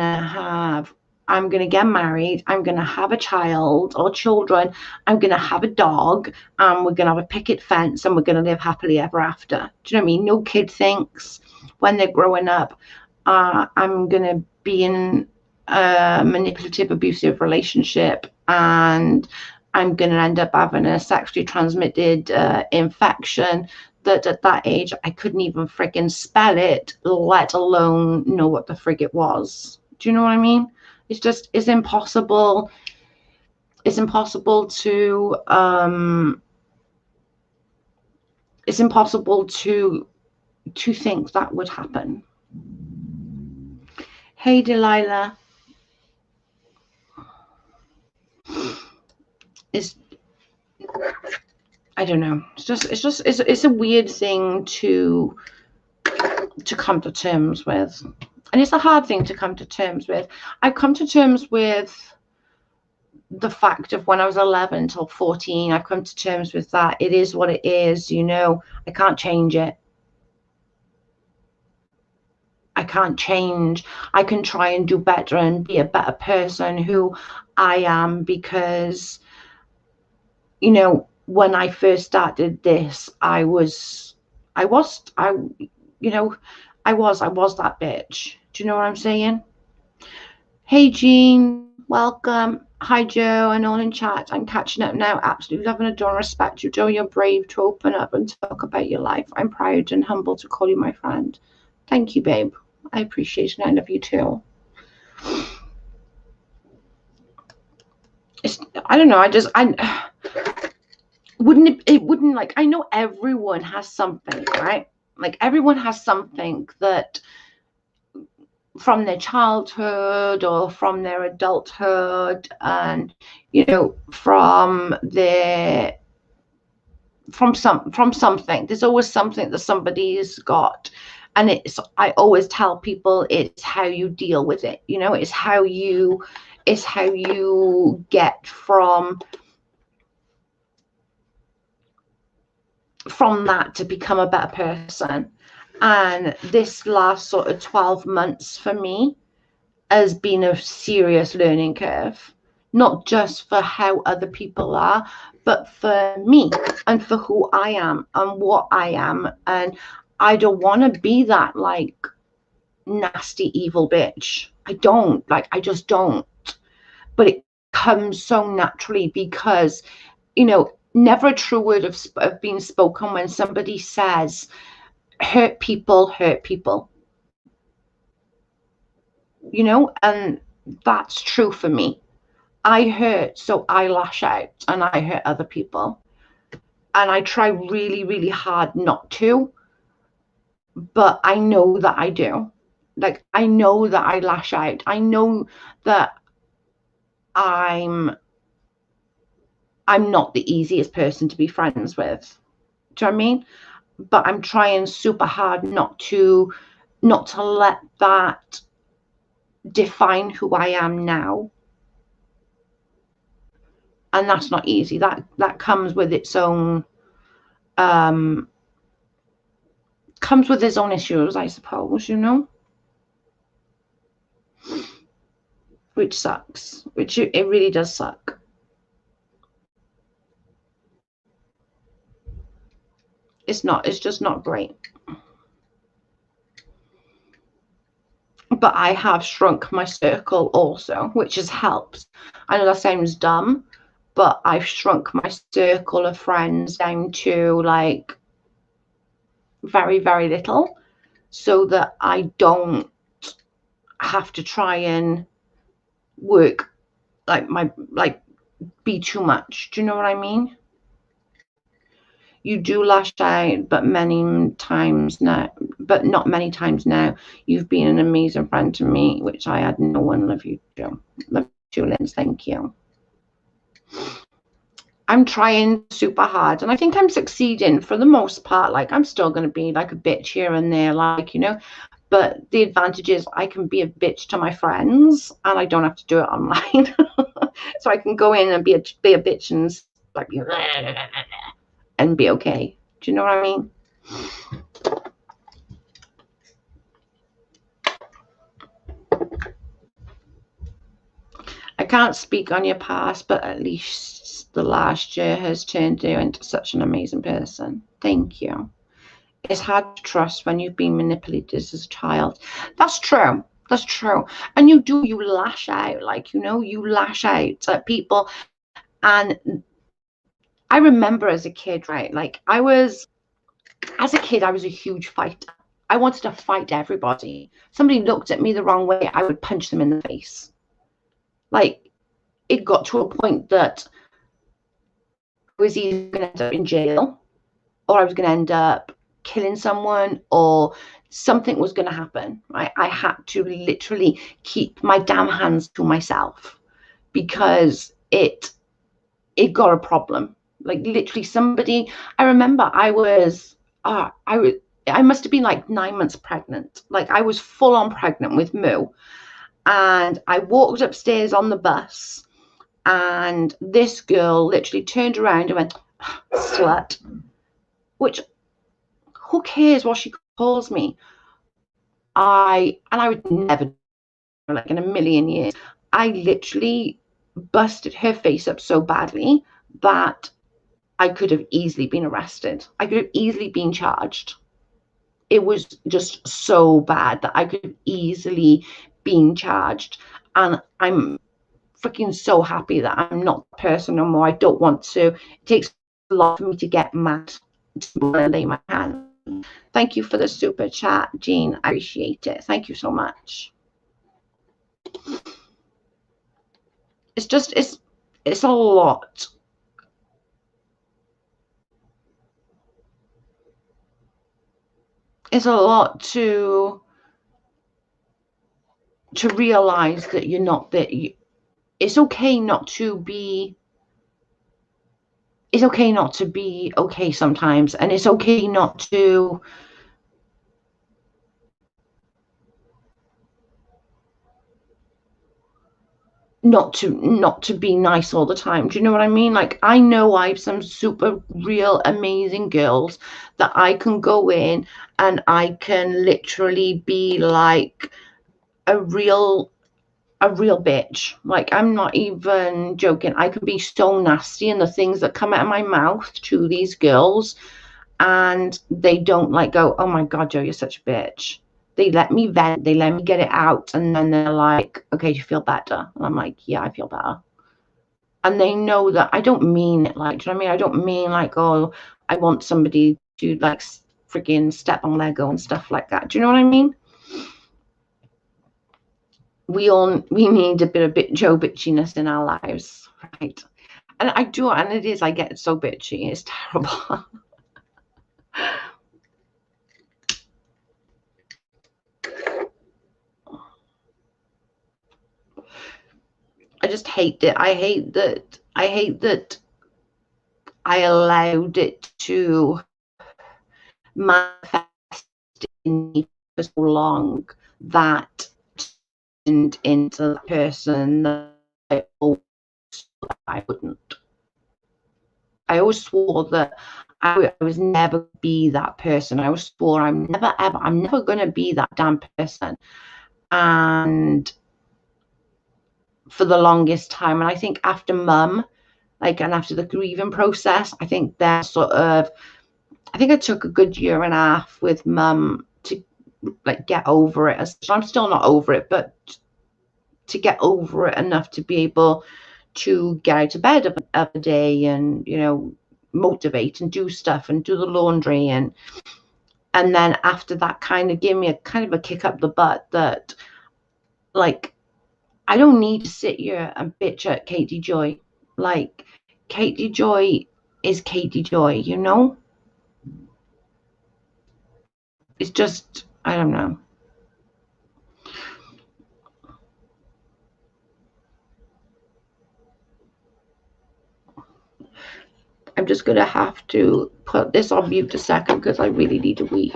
[SPEAKER 1] to get married, I'm going to have a child or children, I'm going to have a dog, and we're going to have a picket fence, and we're going to live happily ever after. Do you know what I mean? No kid thinks when they're growing up, I'm going to be in a manipulative, abusive relationship, and I'm going to end up having a sexually transmitted infection that at that age I couldn't even freaking spell it, let alone know what the frig it was. Do you know what I mean? It's impossible. It's impossible to think that would happen. Hey, Delilah. I don't know. It's a weird thing to come to terms with, and it's a hard thing to come to terms with. I've come to terms with the fact of when I was 11 till 14. I've come to terms with that. It is what it is, you know. I can't change it. I can't change. I can try and do better and be a better person who I am, because, you know, when I first started this, I was that bitch. Do you know what I'm saying? Hey, Jean, welcome. Hi, Joe, and all in chat. I'm catching up now. Absolutely love and adore and respect you, Joe. You're brave to open up and talk about your life. I'm proud and humble to call you my friend. Thank you, babe. I appreciate it, and I love you too. I don't know. It wouldn't, like, I know everyone has something, right? Like, everyone has something that from their childhood or from their adulthood, and, you know, from something. There's always something that somebody's got, and I always tell people, it's how you deal with it, you know. It's how you get from that to become a better person. And this last sort of 12 months for me has been a serious learning curve, not just for how other people are, but for me and for who I am and what I am. And I don't want to be that, like, nasty, evil bitch. I just don't. But it comes so naturally because, you know, never a true word of being spoken when somebody says, hurt people, you know. And that's true for me. I hurt, so I lash out, and I hurt other people, and I try really, really hard not to, but I know that I do. Like, I know that I lash out. I know that I'm not the easiest person to be friends with. Do you know what I mean? But I'm trying super hard not to let that define who I am now. and that's not easy. That comes with its own issues, I suppose, you know, which sucks, which it really does suck. It's just not great. But I have shrunk my circle also, which has helped. I know that sounds dumb, but I've shrunk my circle of friends down to like very, very little, so that I don't have to try and work be too much. Do you know what I mean? You do lash out, but not many times now. You've been an amazing friend to me, which I had no one. Love you too. Love you, Linz. Thank you. I'm trying super hard, and I think I'm succeeding for the most part. Like, I'm still going to be like a bitch here and there, like, you know, but the advantage is I can be a bitch to my friends, and I don't have to do it online. So I can go in and be a bitch and like and be okay. Do you know what I mean? I can't speak on your past, but at least the last year has turned you into such an amazing person. Thank you. It's hard to trust when you've been manipulated as a child. That's true. That's true. And you lash out, like, you know, you lash out at people. And I remember as a kid, right? Like, as a kid, I was a huge fighter. I wanted to fight everybody. Somebody looked at me the wrong way, I would punch them in the face. Like, it got to a point that I was either going to end up in jail, or I was going to end up killing someone, or something was going to happen. Right? I had to literally keep my damn hands to myself, because it got a problem. Like, literally, somebody. I remember I must have been like 9 months pregnant. Like, I was full on pregnant with Moo. And I walked upstairs on the bus, and this girl literally turned around and went, slut. Which, who cares what she calls me? I would never, like, in a million years. I literally busted her face up so badly that I could have easily been arrested. I could have easily been charged. It was just so bad that I could have easily been charged. And I'm freaking so happy that I'm not the person no more. I don't want to. It takes a lot for me to get mad, to lay my hand. Thank you for the super chat, Jean. I appreciate it. Thank you so much. It's just, it's a lot. It's a lot to realize that you're not that. It's okay not to be. It's okay not to be okay sometimes, and it's okay not to. Not to be nice all the time. Do you know what I mean? Like, I know I have some super real amazing girls that I can go in and I can literally be like a real bitch. Like, I'm not even joking. I can be so nasty in the things that come out of my mouth to these girls, and they don't like go, oh my God, Jo, you're such a bitch. They let me vent, they let me get it out, and then they're like, okay, do you feel better? And I'm like, yeah, I feel better. And they know that I don't mean it like, do you know what I mean? I don't mean like, oh, I want somebody to like freaking step on Lego and stuff like that. Do you know what I mean? We need a bit of Joe bitchiness in our lives, right? And I do, and it is, I get so bitchy, it's terrible. I just hate it. I hate that I allowed it to manifest in me for so long that turned into the person that I wouldn't. I always swore that I was never gonna be that person. I always swore I'm never going to be that damn person. And for the longest time, and I think after mum, like, and after the grieving process, I think that sort of, I think I took a good year and a half with mum to like get over it. So I'm still not over it, but to get over it enough to be able to get out of bed of a day and, you know, motivate and do stuff and do the laundry. And then after that kind of gave me a kind of a kick up the butt that, like, I don't need to sit here and bitch at Katie Joy. Like, Katie Joy is Katie Joy, you know? It's just, I don't know. I'm just going to have to put this on mute a second because I really need a wee.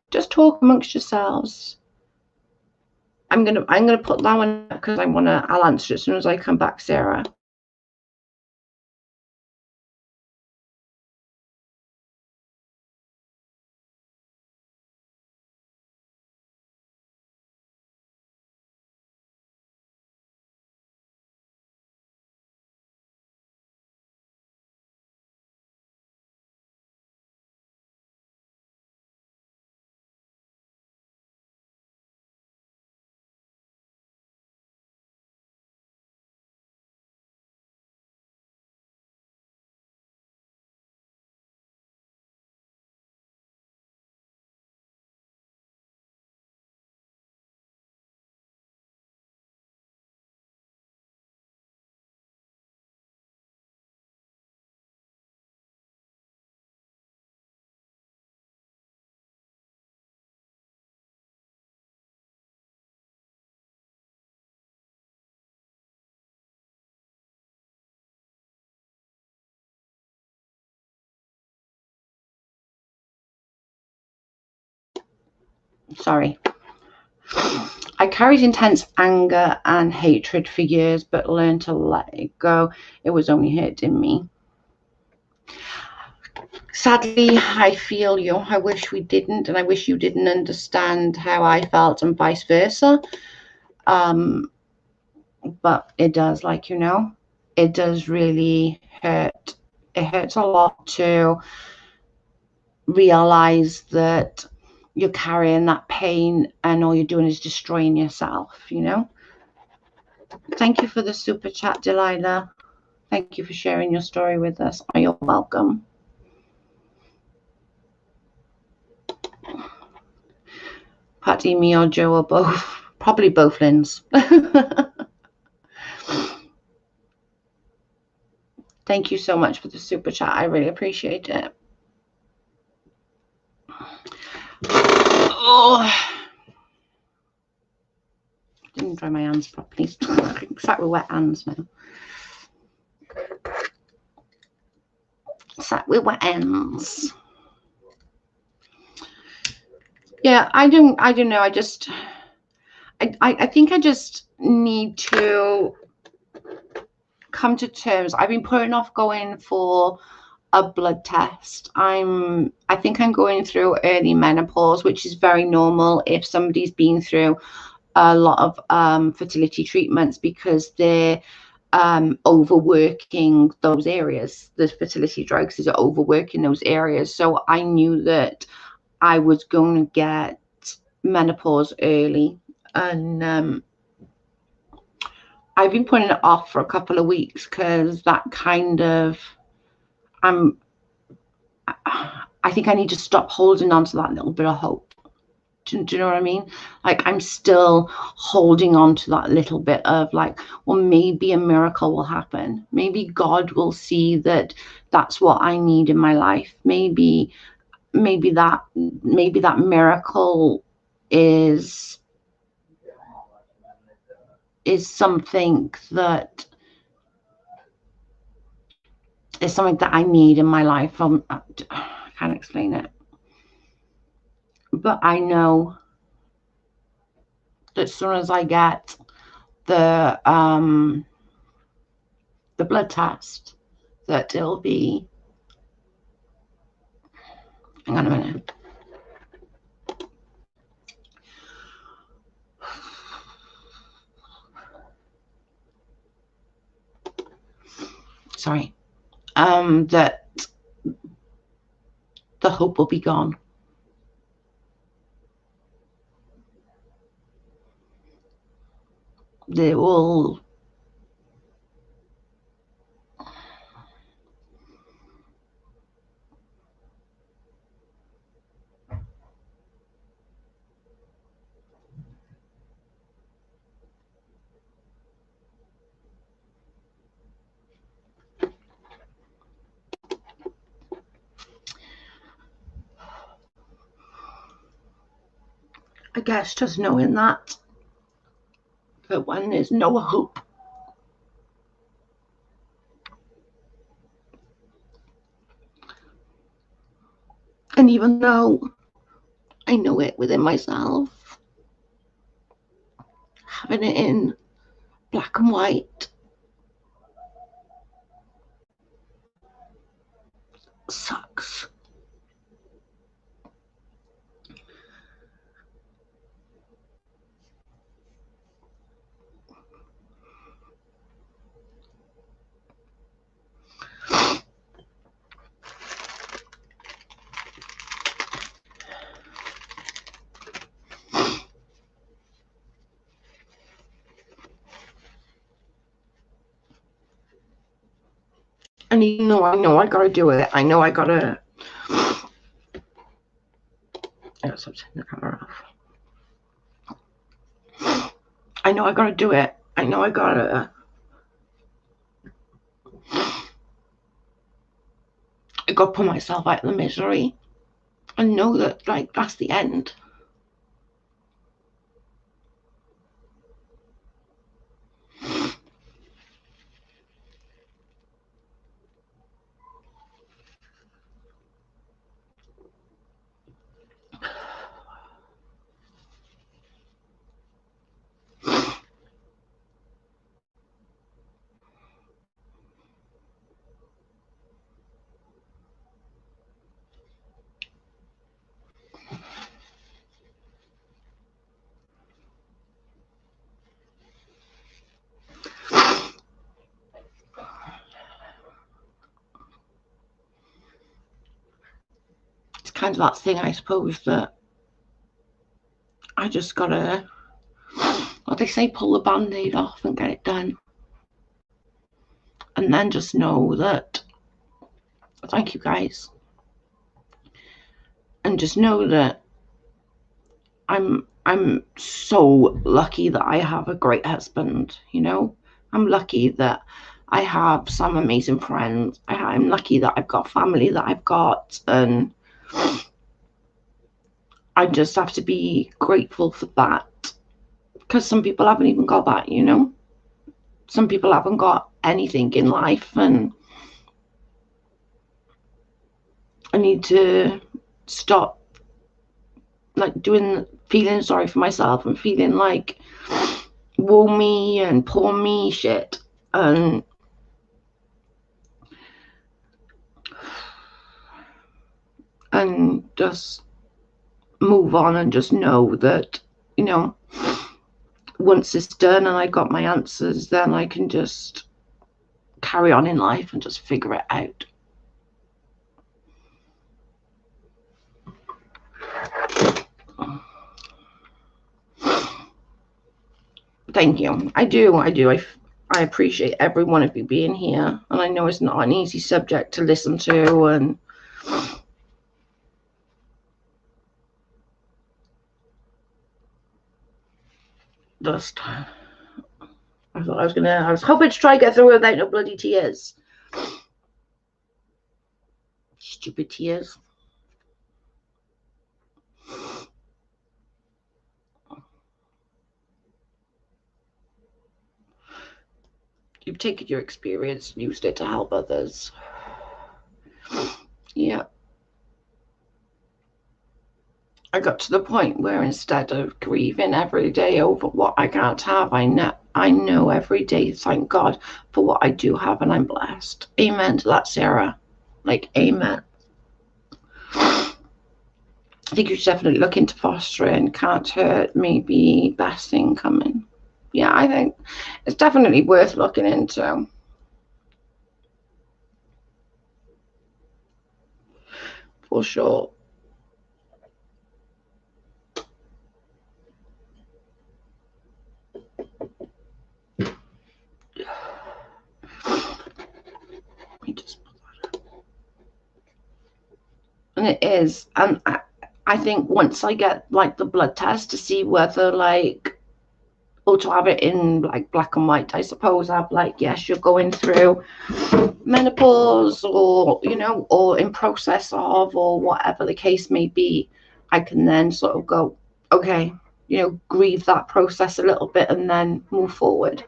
[SPEAKER 1] Just talk amongst yourselves. I'm gonna put that one because I'll answer it as soon as I come back, Sarah. Sorry. I carried intense anger and hatred for years, but learned to let it go. It was only hurting me. Sadly, I feel you. I wish we didn't, and I wish you didn't understand how I felt, and vice versa. But it does, like, you know, it does really hurt. It hurts a lot to realize that you're carrying that pain and all you're doing is destroying yourself, you know. Thank you for the super chat, Delilah. Thank you for sharing your story with us. You're welcome. Patty, me, or Joe, or both. Probably both, Lynn's. Thank you so much for the super chat. I really appreciate it. Oh, didn't dry my hands properly. Sat with wet hands now. Sat with wet hands. Yeah, I don't know. I think I just need to come to terms. I've been putting off going for a blood test. I think I'm going through early menopause, which is very normal if somebody's been through a lot of fertility treatments, because they're overworking those areas. The fertility drugs is overworking those areas. So I knew that I was going to get menopause early, and I've been putting it off for a couple of weeks because that kind of, I think I need to stop holding on to that little bit of hope. Do you know what I mean? Like, I'm still holding on to that little bit of like, well, maybe a miracle will happen. Maybe God will see that that's what I need in my life. Maybe that miracle is something that I need in my life. I can't explain it, but I know that as soon as I get the blood test, that it'll be, hang on a minute. Sorry. That the hope will be gone. They will I guess just knowing that when there's no hope, and even though I know it within myself, having it in black and white sucks. And even though I know I gotta do it, I know I gotta. I gotta stop turning the camera off. I know I gotta do it. I know I gotta. I gotta pull myself out of the misery and know that, like, that's the end. It's kind of that thing, I suppose, that I just gotta, what they say, pull the band-aid off and get it done. And then just know that, thank you guys, and just know that I'm so lucky that I have a great husband, you know. I'm lucky that I have some amazing friends. I'm lucky that I've got family that I've got, and I just have to be grateful for that, because some people haven't even got that, you know. Some people haven't got anything in life, and I need to stop, like, feeling sorry for myself and feeling like woe me and poor me shit, and just move on and just know that, you know, once it's done and I got my answers, then I can just carry on in life and just figure it out. Thank you. I do. I appreciate every one of you being here, and I know it's not an easy subject to listen to, and just, I was hoping to try and get through without no bloody tears. Stupid tears. You've taken your experience and used it to help others. Yeah. I got to the point where instead of grieving every day over what I can't have, I I know every day, thank God for what I do have, and I'm blessed. Amen to that, Sarah. Like, amen. I think you should definitely look into fostering. Can't hurt, maybe best thing coming. Yeah, I think it's definitely worth looking into. For sure. And it is. And I think once I get like the blood test to see whether like, or to have it in like black and white, I suppose I've like, yes, you're going through menopause, or, you know, or in process of, or whatever the case may be, I can then sort of go, okay, you know, grieve that process a little bit and then move forward.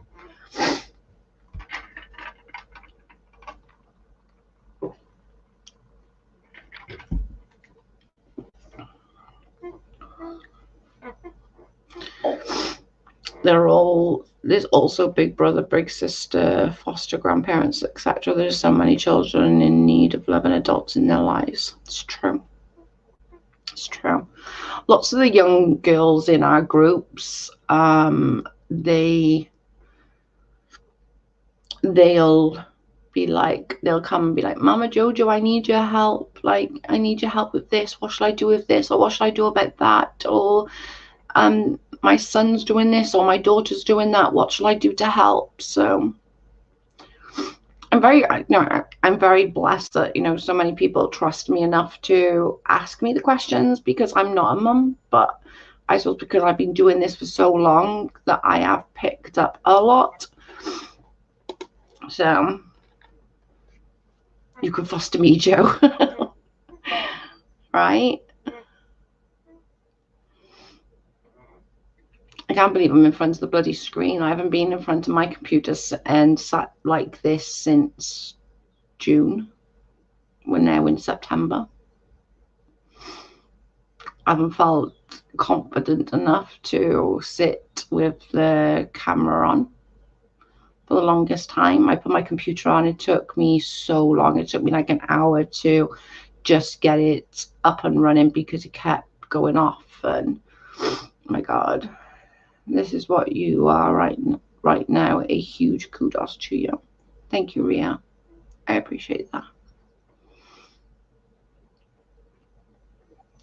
[SPEAKER 1] There's also big brother, big sister, foster grandparents, etc. There's so many children in need of loving adults in their lives. It's true. It's true. Lots of the young girls in our groups, they'll be like, they'll come and be like, Mama Jojo, I need your help. Like, I need your help with this. What should I do with this? Or what should I do about that? Or my son's doing this, or my daughter's doing that. What shall I do to help? So I'm very blessed that, you know, so many people trust me enough to ask me the questions, because I'm not a mum, but I suppose because I've been doing this for so long that I have picked up a lot. So you can foster me, Joe. Right? I can't believe I'm in front of the bloody screen. I haven't been in front of my computer and sat like this since June. We're now in September. I haven't felt confident enough to sit with the camera on for the longest time. I put my computer on. It took me so long. It took me like an hour to just get it up and running because it kept going off. And oh my God. This is what you are right now. A huge kudos to you. Thank you, Ria. I appreciate that.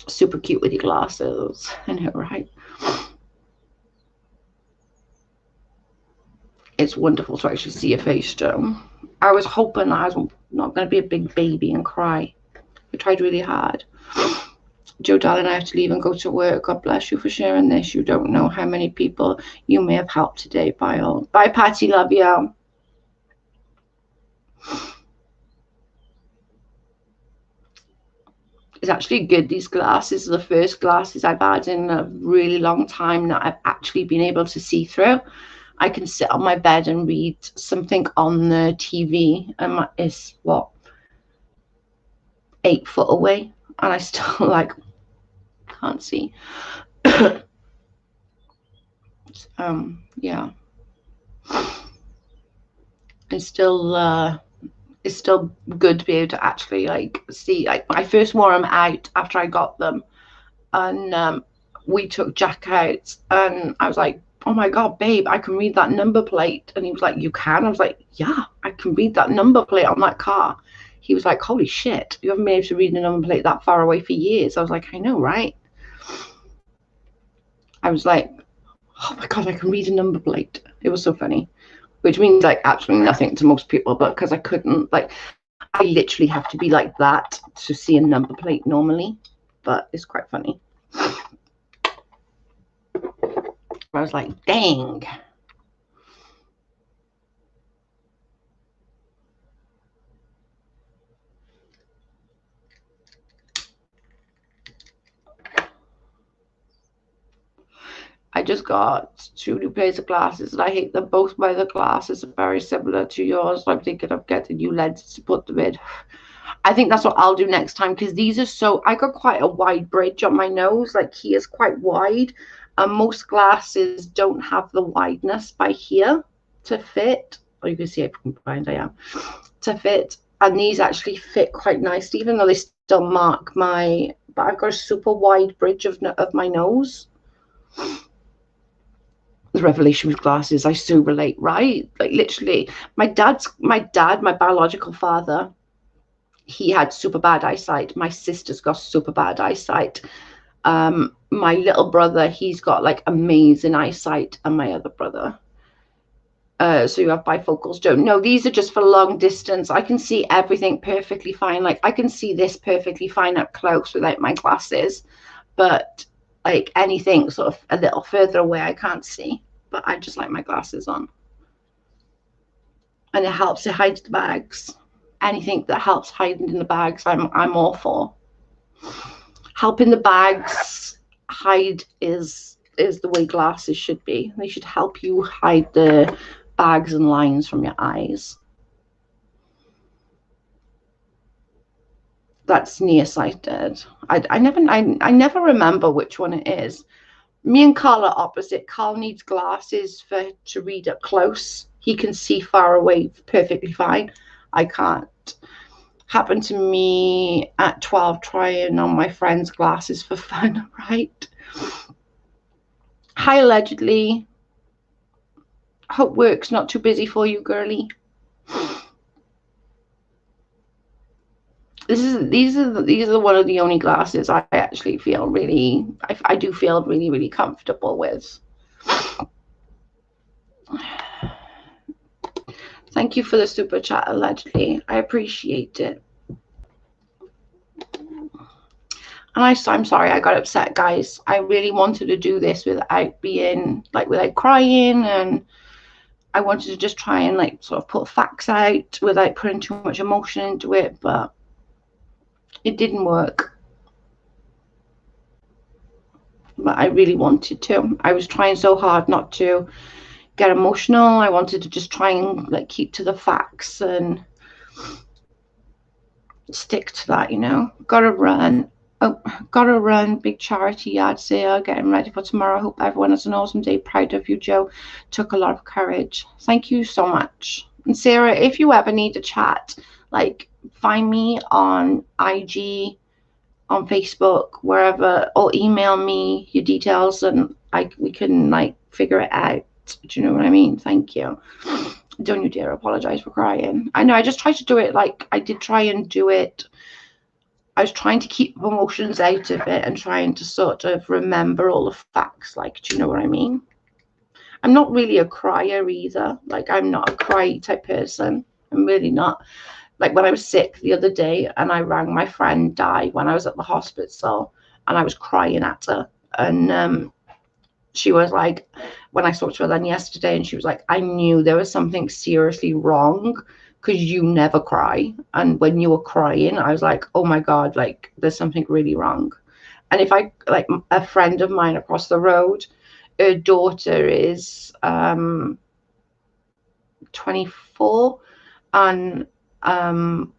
[SPEAKER 1] Super cute with your glasses. I know, right? It's wonderful to actually see your face, Joe. I was hoping I was not going to be a big baby and cry. I tried really hard. Joe, darling, I have to leave and go to work. God bless you for sharing this. You don't know how many people you may have helped today. Bye, all. Bye, Patty. Love you. It's actually good. These glasses are the first glasses I've had in a really long time that I've actually been able to see through. I can sit on my bed and read something on the TV, and it's what, 8 foot away, and I still like can't see. Yeah, it's still good to be able to actually like see. Like, I first wore them out after I got them, and we took Jack out, and I was like, oh my God, babe, I can read that number plate. And he was like, you can? I was like, yeah, I can read that number plate on that car. He was like, holy shit, you haven't been able to read the number plate that far away for years. I was like, I know, right? I was like, oh my God, I can read a number plate. It was so funny, which means like absolutely nothing to most people, but because I couldn't, like, I literally have to be like that to see a number plate normally, but it's quite funny. I was like, dang. I just got 2 new pairs of glasses, and I hate them both. By the glasses are very similar to yours. So I'm thinking of getting new lenses to put them in. I think that's what I'll do next time, because these are so, I got quite a wide bridge on my nose. Like, he is quite wide, And most glasses don't have the wideness by here to fit. Or you can see how blind I am. To fit. And these actually fit quite nicely, even though they still mark my, but I've got a super wide bridge of my nose. The revelation with glasses, I so relate, right? Like literally, my dad, my biological father, he had super bad eyesight. My sister's got super bad eyesight. My little brother, he's got like amazing eyesight, and my other brother. So you have bifocals, Joe. No, these are just for long distance. I can see everything perfectly fine. Like I can see this perfectly fine up close without my glasses, but like anything sort of a little further away, I can't see. But I just like my glasses on. And it helps to hide the bags. Anything that helps hiding in the bags, I'm all for. Helping the bags hide is the way glasses should be. They should help you hide the bags and lines from your eyes. That's nearsighted. I never remember which one it is. Me and Carl are opposite. Carl needs glasses to read up close. He can see far away perfectly fine. I can't. Happened to me at 12 trying on my friend's glasses for fun, right? Hi, allegedly. Hope work's not too busy for you, girly. These are one of the only glasses I actually feel really, I do feel really, really comfortable with. Thank you for the super chat, allegedly. I appreciate it. And I'm sorry I got upset, guys. I really wanted to do this without being like without crying, and I wanted to just try and like sort of put facts out without putting too much emotion into it, but it didn't work. But I really wanted to. I was trying so hard not to get emotional. I wanted to just try and like keep to the facts and stick to that, you know. Gotta run. Oh, gotta run. Big charity yard sale. Getting ready for tomorrow. Hope everyone has an awesome day. Proud of you, Joe. Took a lot of courage. Thank you so much. And Sarah, if you ever need a chat, like find me on IG, on Facebook, wherever, or email me your details, and we can like figure it out. Do you know what I mean? Thank you. Don't you dare apologize for crying. I know I just tried to do it, like I did try and do it. I was trying to keep emotions out of it and trying to sort of remember all the facts, like, do you know what I mean? I'm not really a crier either. Like I'm not a cry type person. I'm really not. Like when I was sick the other day and I rang my friend Di when I was at the hospital, and I was crying at her, and she was like, when I spoke to her then yesterday, and she was like, I knew there was something seriously wrong because you never cry, and when you were crying I was like, oh my god, like there's something really wrong. And if I like a friend of mine across the road, her daughter is 24, and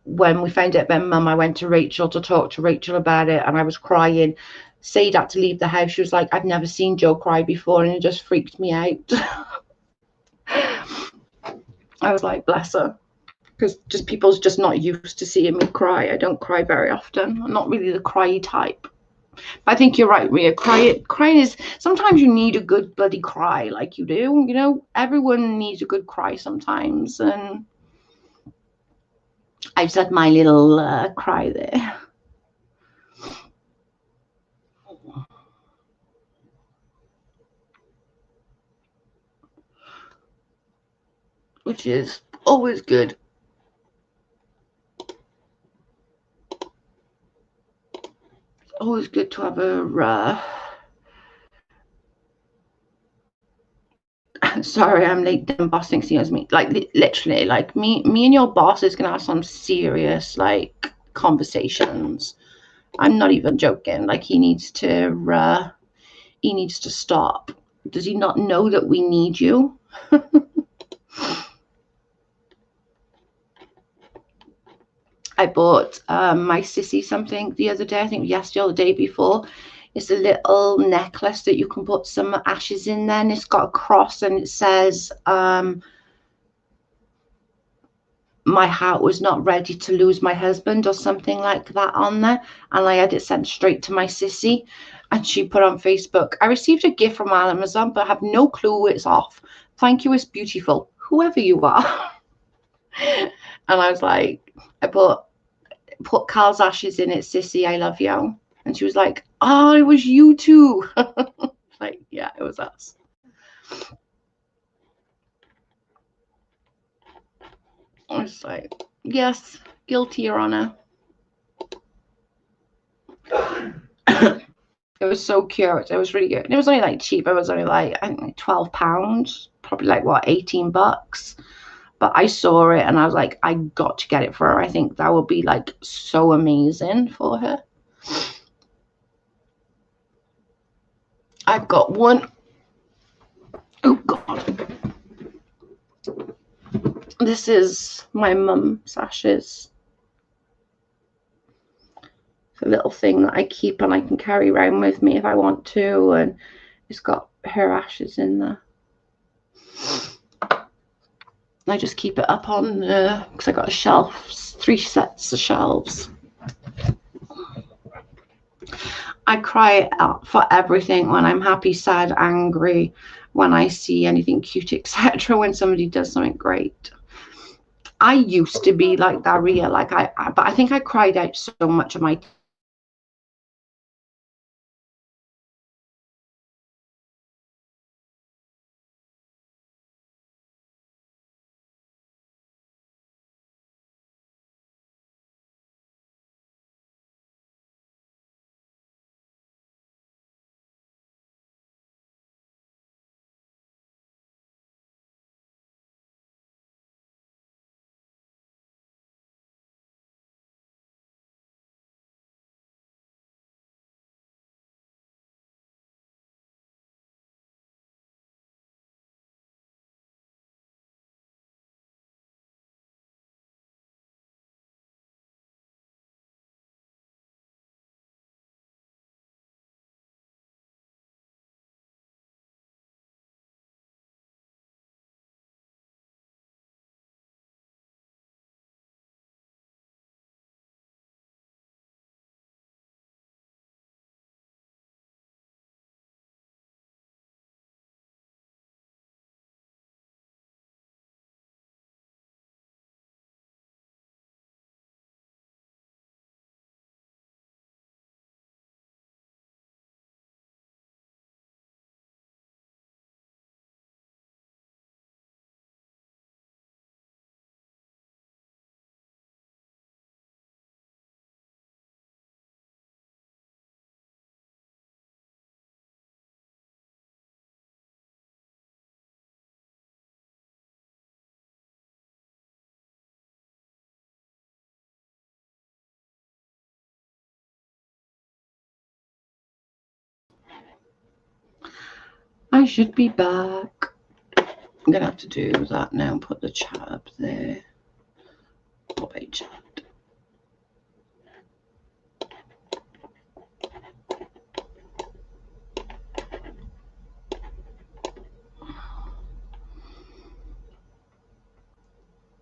[SPEAKER 1] when we found out about Mum, I went to Rachel to talk to Rachel about it, and I was crying. Sade had to leave the house. She was like, I've never seen Joe cry before, and it just freaked me out. I was like, bless her, because just people's just not used to seeing me cry. I don't cry very often. I'm not really the cryy type. I think you're right, Ria. Crying is, sometimes you need a good bloody cry, like you do. You know, everyone needs a good cry sometimes, and I've said my little cry there. Which is always good. It's always good to have a sorry, I'm late. The boss thinks he knows me. Like literally, like me and your boss is gonna have some serious like conversations. I'm not even joking. Like he needs to stop. Does he not know that we need you? I bought my Sissy something the other day, I think yesterday or the day before. It's a little necklace that you can put some ashes in there, and it's got a cross, and it says, my heart was not ready to lose my husband, or something like that on there. And I had it sent straight to my sissy, and she put on Facebook, I received a gift from Amazon, but I have no clue it's off. Thank you, it's beautiful, whoever you are. And I was like, I put Carl's ashes in it, sissy, I love you. And she was like, oh, it was you too. Like, yeah, it was us. I was like, yes, guilty, Your Honor. It was so cute. It was really good. And it was only like cheap. It was only like, I think, like £12, probably like what, $18. But I saw it and I was like, I got to get it for her. I think that would be like so amazing for her. I've got one. Oh God. This is my mum's ashes. It's a little thing that I keep and I can carry around with me if I want to, and it's got her ashes in there. I just keep it up on because I got a shelf, 3 sets of shelves. I cry out for everything when I'm happy, sad, angry, when I see anything cute, etc. When somebody does something great. I used to be like that, Ria. Like but I think I cried out so much of my. I should be back. I'm gonna have to do that now and put the chat up there. Bye chat.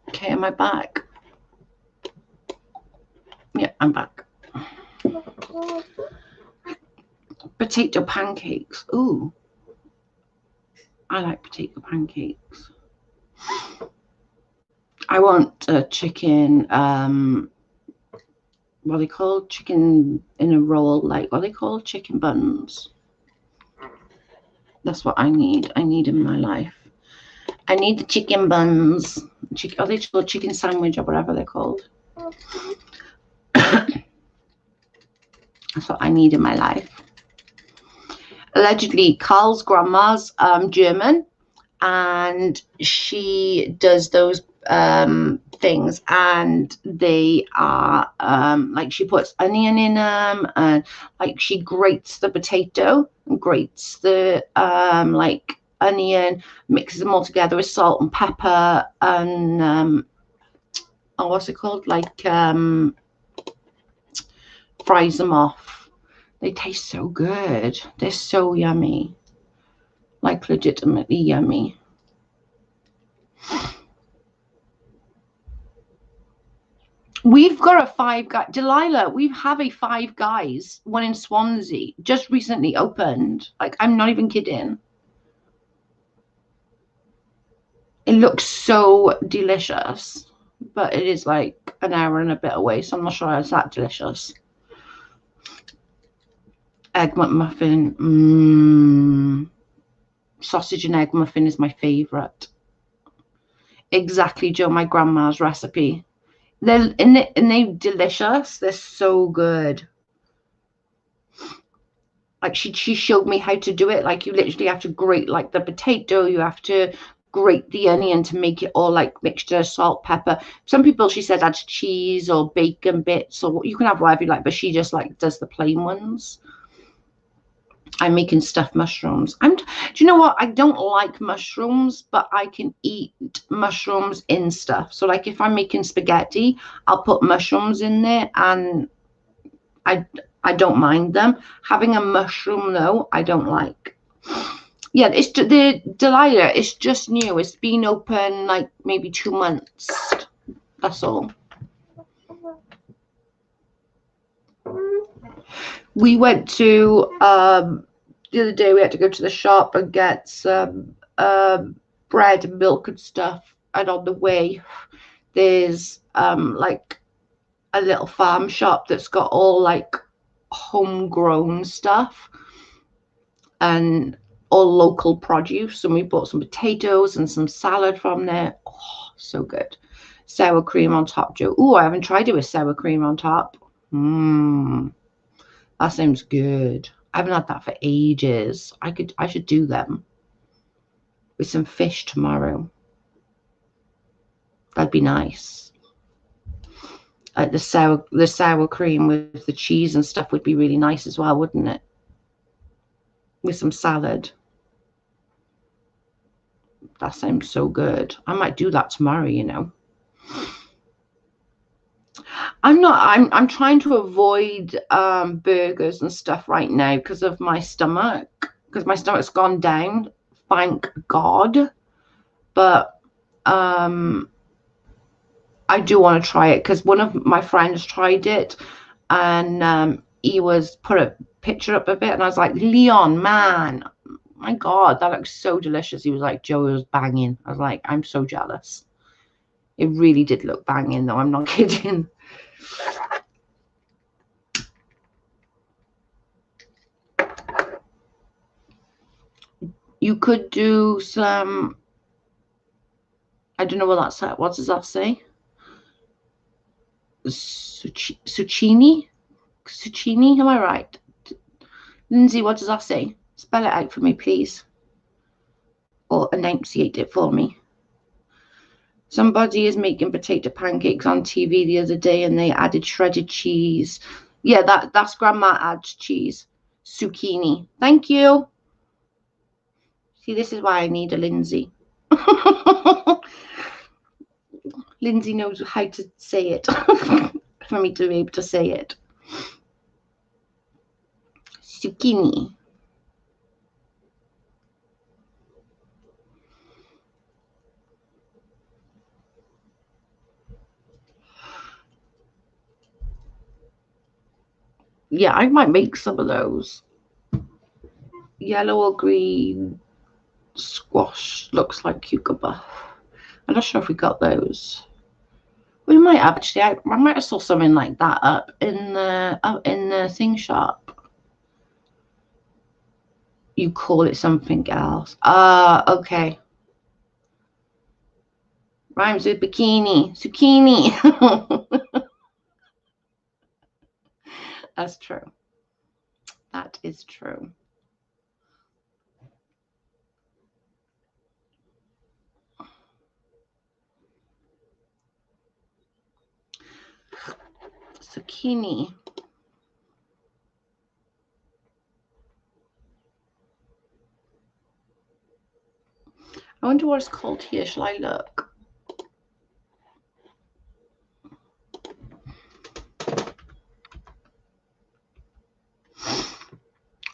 [SPEAKER 1] Okay, am I back? Yeah, I'm back. Potato pancakes. Ooh, I like potato pancakes. I want a chicken, what are they called? Chicken in a roll, like, what are they called? Chicken buns. That's what I need. I need in my life. I need the chicken buns. Are they called chicken sandwich or whatever they're called? That's what I need in my life. Allegedly, Carl's grandma's German, and she does those things, and they are like, she puts onion in them, and like she grates the potato and grates the like onion, mixes them all together with salt and pepper, and oh, what's it called, like fries them off. They taste so good. They're so yummy. Like legitimately yummy. We've got a Five Guys. Delilah, we have a Five Guys, one in Swansea, just recently opened. Like, I'm not even kidding. It looks so delicious, but it is like an hour and a bit away, so I'm not sure it's that delicious. Egg McMuffin. Sausage and egg muffin is my favourite. Exactly, Joe, my grandma's recipe. They're delicious. They're so good. Like she showed me how to do it. Like you literally have to grate like the potato. You have to grate the onion to make it all like mixture, salt, pepper. Some people, she said, add cheese or bacon bits, or you can have whatever you like, but she just like does the plain ones. I'm making stuffed mushrooms. Do you know what? I don't like mushrooms, but I can eat mushrooms in stuff. So like if I'm making spaghetti, I'll put mushrooms in there and I don't mind them. Having a mushroom though, I don't like. Yeah, it's the Delilah. It's just new. It's been open like maybe 2 months. That's all. We went to the other day. We had to go to the shop and get some bread and milk and stuff. And on the way, there's like a little farm shop that's got all like homegrown stuff and all local produce. And we bought some potatoes and some salad from there. Oh, so good. Sour cream on top, Joe. Oh, I haven't tried it with sour cream on top. That sounds good. I haven't had that for ages. I should do them with some fish tomorrow. That'd be nice. Like the sour cream with the cheese and stuff would be really nice as well, wouldn't it? With some salad. That sounds so good. I might do that tomorrow, you know. I'm trying to avoid burgers and stuff right now because of my stomach, because my stomach's gone down, thank God. But I do want to try it because one of my friends tried it and he put a picture up of it and I was like, Leon, man, my God, that looks so delicious. He was like, Joe, it was banging. I was like, I'm so jealous. It really did look banging though, I'm not kidding. You could do some, I don't know what that's at. What does that say? Zucchini? Zucchini, am I right? Lindsay, what does that say? Spell it out for me, please. Or enunciate it for me. Somebody is making potato pancakes on TV the other day and they added shredded cheese. Yeah, that's grandma adds cheese. Zucchini. Thank you. See, this is why I need a Lindsay. Lindsay knows how to say it for me to be able to say it. Zucchini. Yeah, I might make some of those. Yellow or green squash looks like cucumber. I'm not sure if we got those. We might have actually. I might have saw something like that up in the thing shop. You call it something else. Okay. Rhymes with bikini. Zucchini. That's true. That is true. Zucchini. I wonder what it's called here. Shall I look?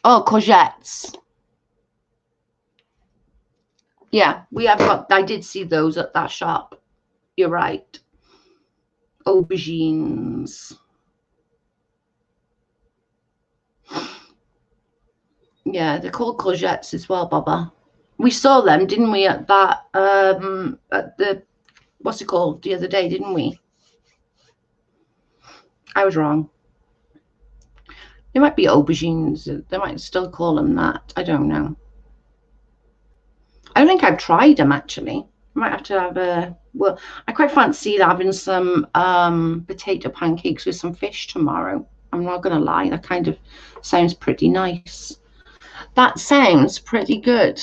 [SPEAKER 1] Oh, courgettes. Yeah, we have got, I did see those at that shop. You're right. Aubergines. Yeah, they're called courgettes as well, Baba. We saw them, didn't we, at that, at the, what's it called, the other day, didn't we? I was wrong. They might be aubergines. They might still call them that. I don't know. I don't think I've tried them, actually. I might have to have a, well, I quite fancy having some potato pancakes with some fish tomorrow. I'm not going to lie. That kind of sounds pretty nice. That sounds pretty good.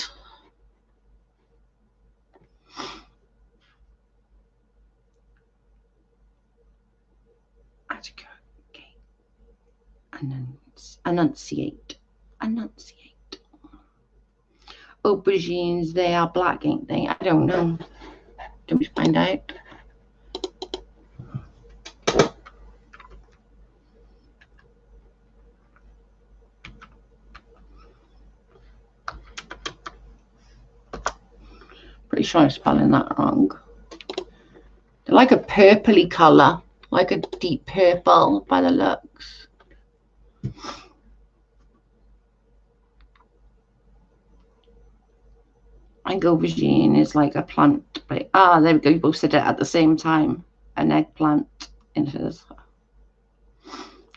[SPEAKER 1] Okay. Enunciate. Enunciate. Aubergines, they are black, ain't they? I don't know. Don't we find out? Pretty sure I'm spelling that wrong. They're like a purpley colour, like a deep purple by the looks. I think aubergine is like a plant. But, there we go. You both said it at the same time. An eggplant.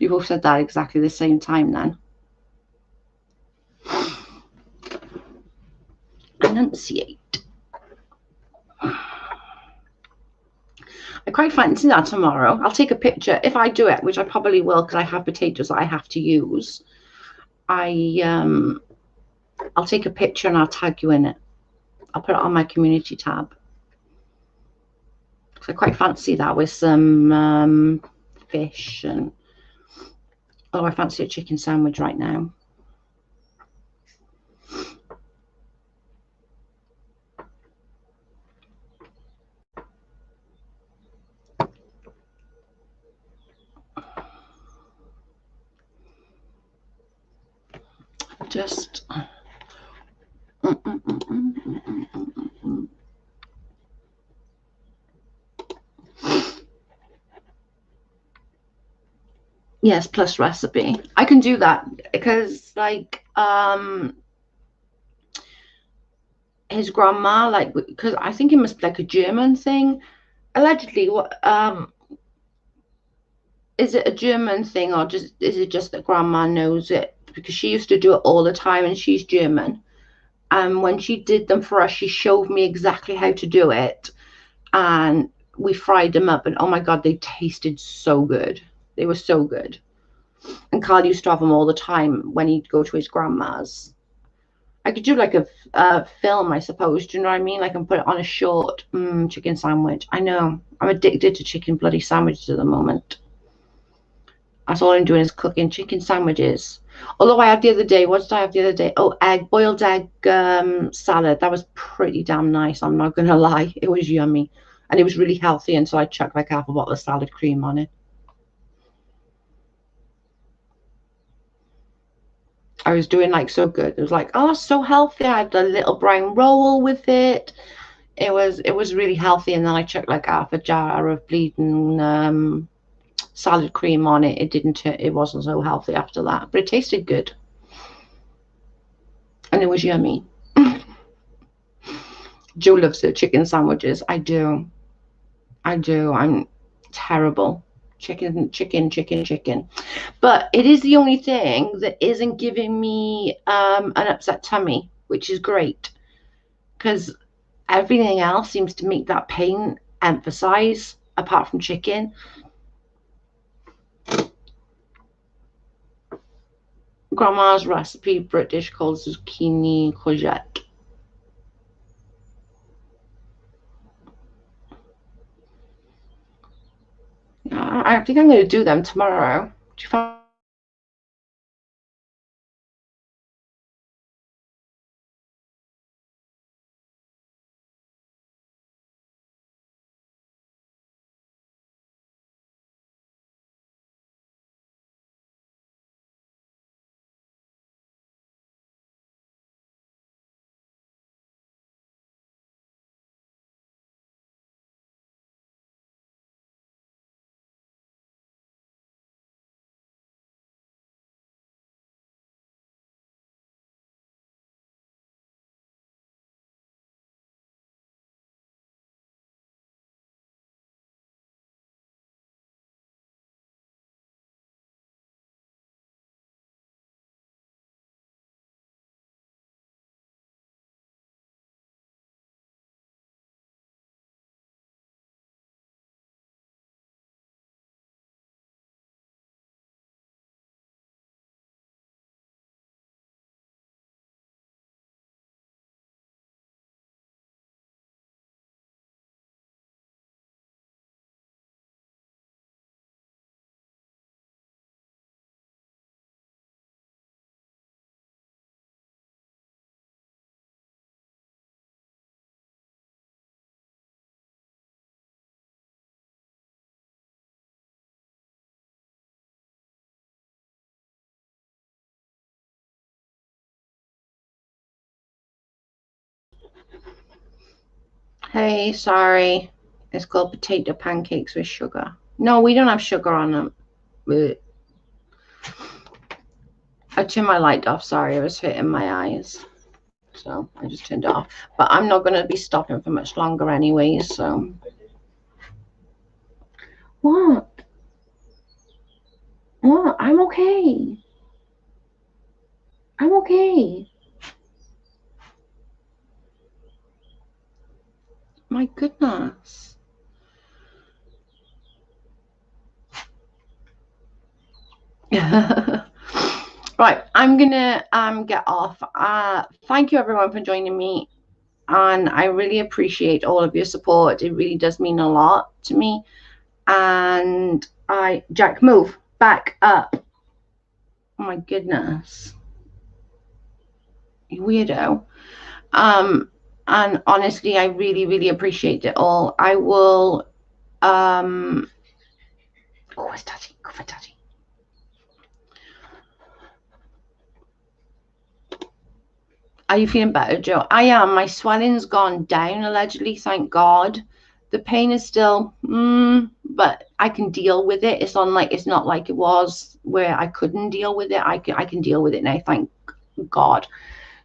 [SPEAKER 1] You both said that exactly the same time then. Enunciate. I quite fancy that tomorrow. I'll take a picture if I do it, which I probably will because I have potatoes that I have to use. I'll take a picture and I'll tag you in it. I'll put it on my community tab. I quite fancy that with some fish and I fancy a chicken sandwich right now. Just yes, plus recipe. I can do that because like his grandma, like, because I think it must be like a German thing. Allegedly, what is it, a German thing, or just is it just that grandma knows it? Because she used to do it all the time and she's German. And when she did them for us, she showed me exactly how to do it. And we fried them up and oh my God, they tasted so good. They were so good. And Carl used to have them all the time when he'd go to his grandma's. I could do like a film, I suppose. Do you know what I mean? Like, and put it on a short chicken sandwich. I know. I'm addicted to chicken bloody sandwiches at the moment. That's all I'm doing is cooking chicken sandwiches. Although I had the other day, what did I have the other day? Oh, boiled egg salad. That was pretty damn nice. I'm not going to lie. It was yummy. And it was really healthy. And so I chucked like half a bottle of salad cream on it. I was doing like so good. It was like, oh, so healthy. I had a little brown roll with it. It was really healthy. And then I chucked like half a jar of bleeding salad cream on it. It wasn't so healthy after that, but it tasted good. And it was yummy. Joe loves the chicken sandwiches. I do. I'm terrible. Chicken. But it is the only thing that isn't giving me an upset tummy, which is great. Because everything else seems to make that pain emphasize, apart from chicken. Grandma's recipe, British, called zucchini courgette. I think I'm going to do them tomorrow. Do you find Hey, sorry. It's called potato pancakes with sugar. No, we don't have sugar on them. Blech. I turned my light off. Sorry, it was hitting my eyes. So I just turned it off. But I'm not going to be stopping for much longer anyway, so. What? What? I'm okay. I'm okay. My goodness. Right, I'm gonna get off. Thank you everyone for joining me, and I really appreciate all of your support. It really does mean a lot to me. And Jack, move back up. Oh my goodness, you weirdo. And honestly, I really appreciate it all. I will oh, it's Daddy. Go for Daddy. Are you feeling better, Joe? I am. My swelling's gone down, allegedly, thank God. The pain is still, but I can deal with it. It's not like it was where I couldn't deal with it. I can deal with it now, thank God.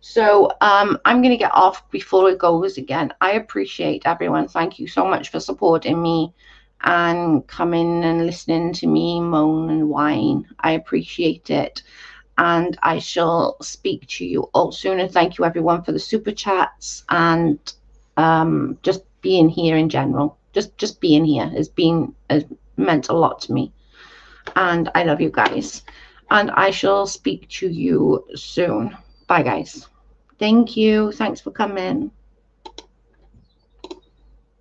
[SPEAKER 1] So I'm going to get off before it goes again. I appreciate everyone. Thank you so much for supporting me and coming and listening to me moan and whine. I appreciate it. And I shall speak to you all soon. And thank you everyone for the super chats and just being here in general. Just being here has meant a lot to me. And I love you guys. And I shall speak to you soon. Bye guys. Thank you. Thanks for coming.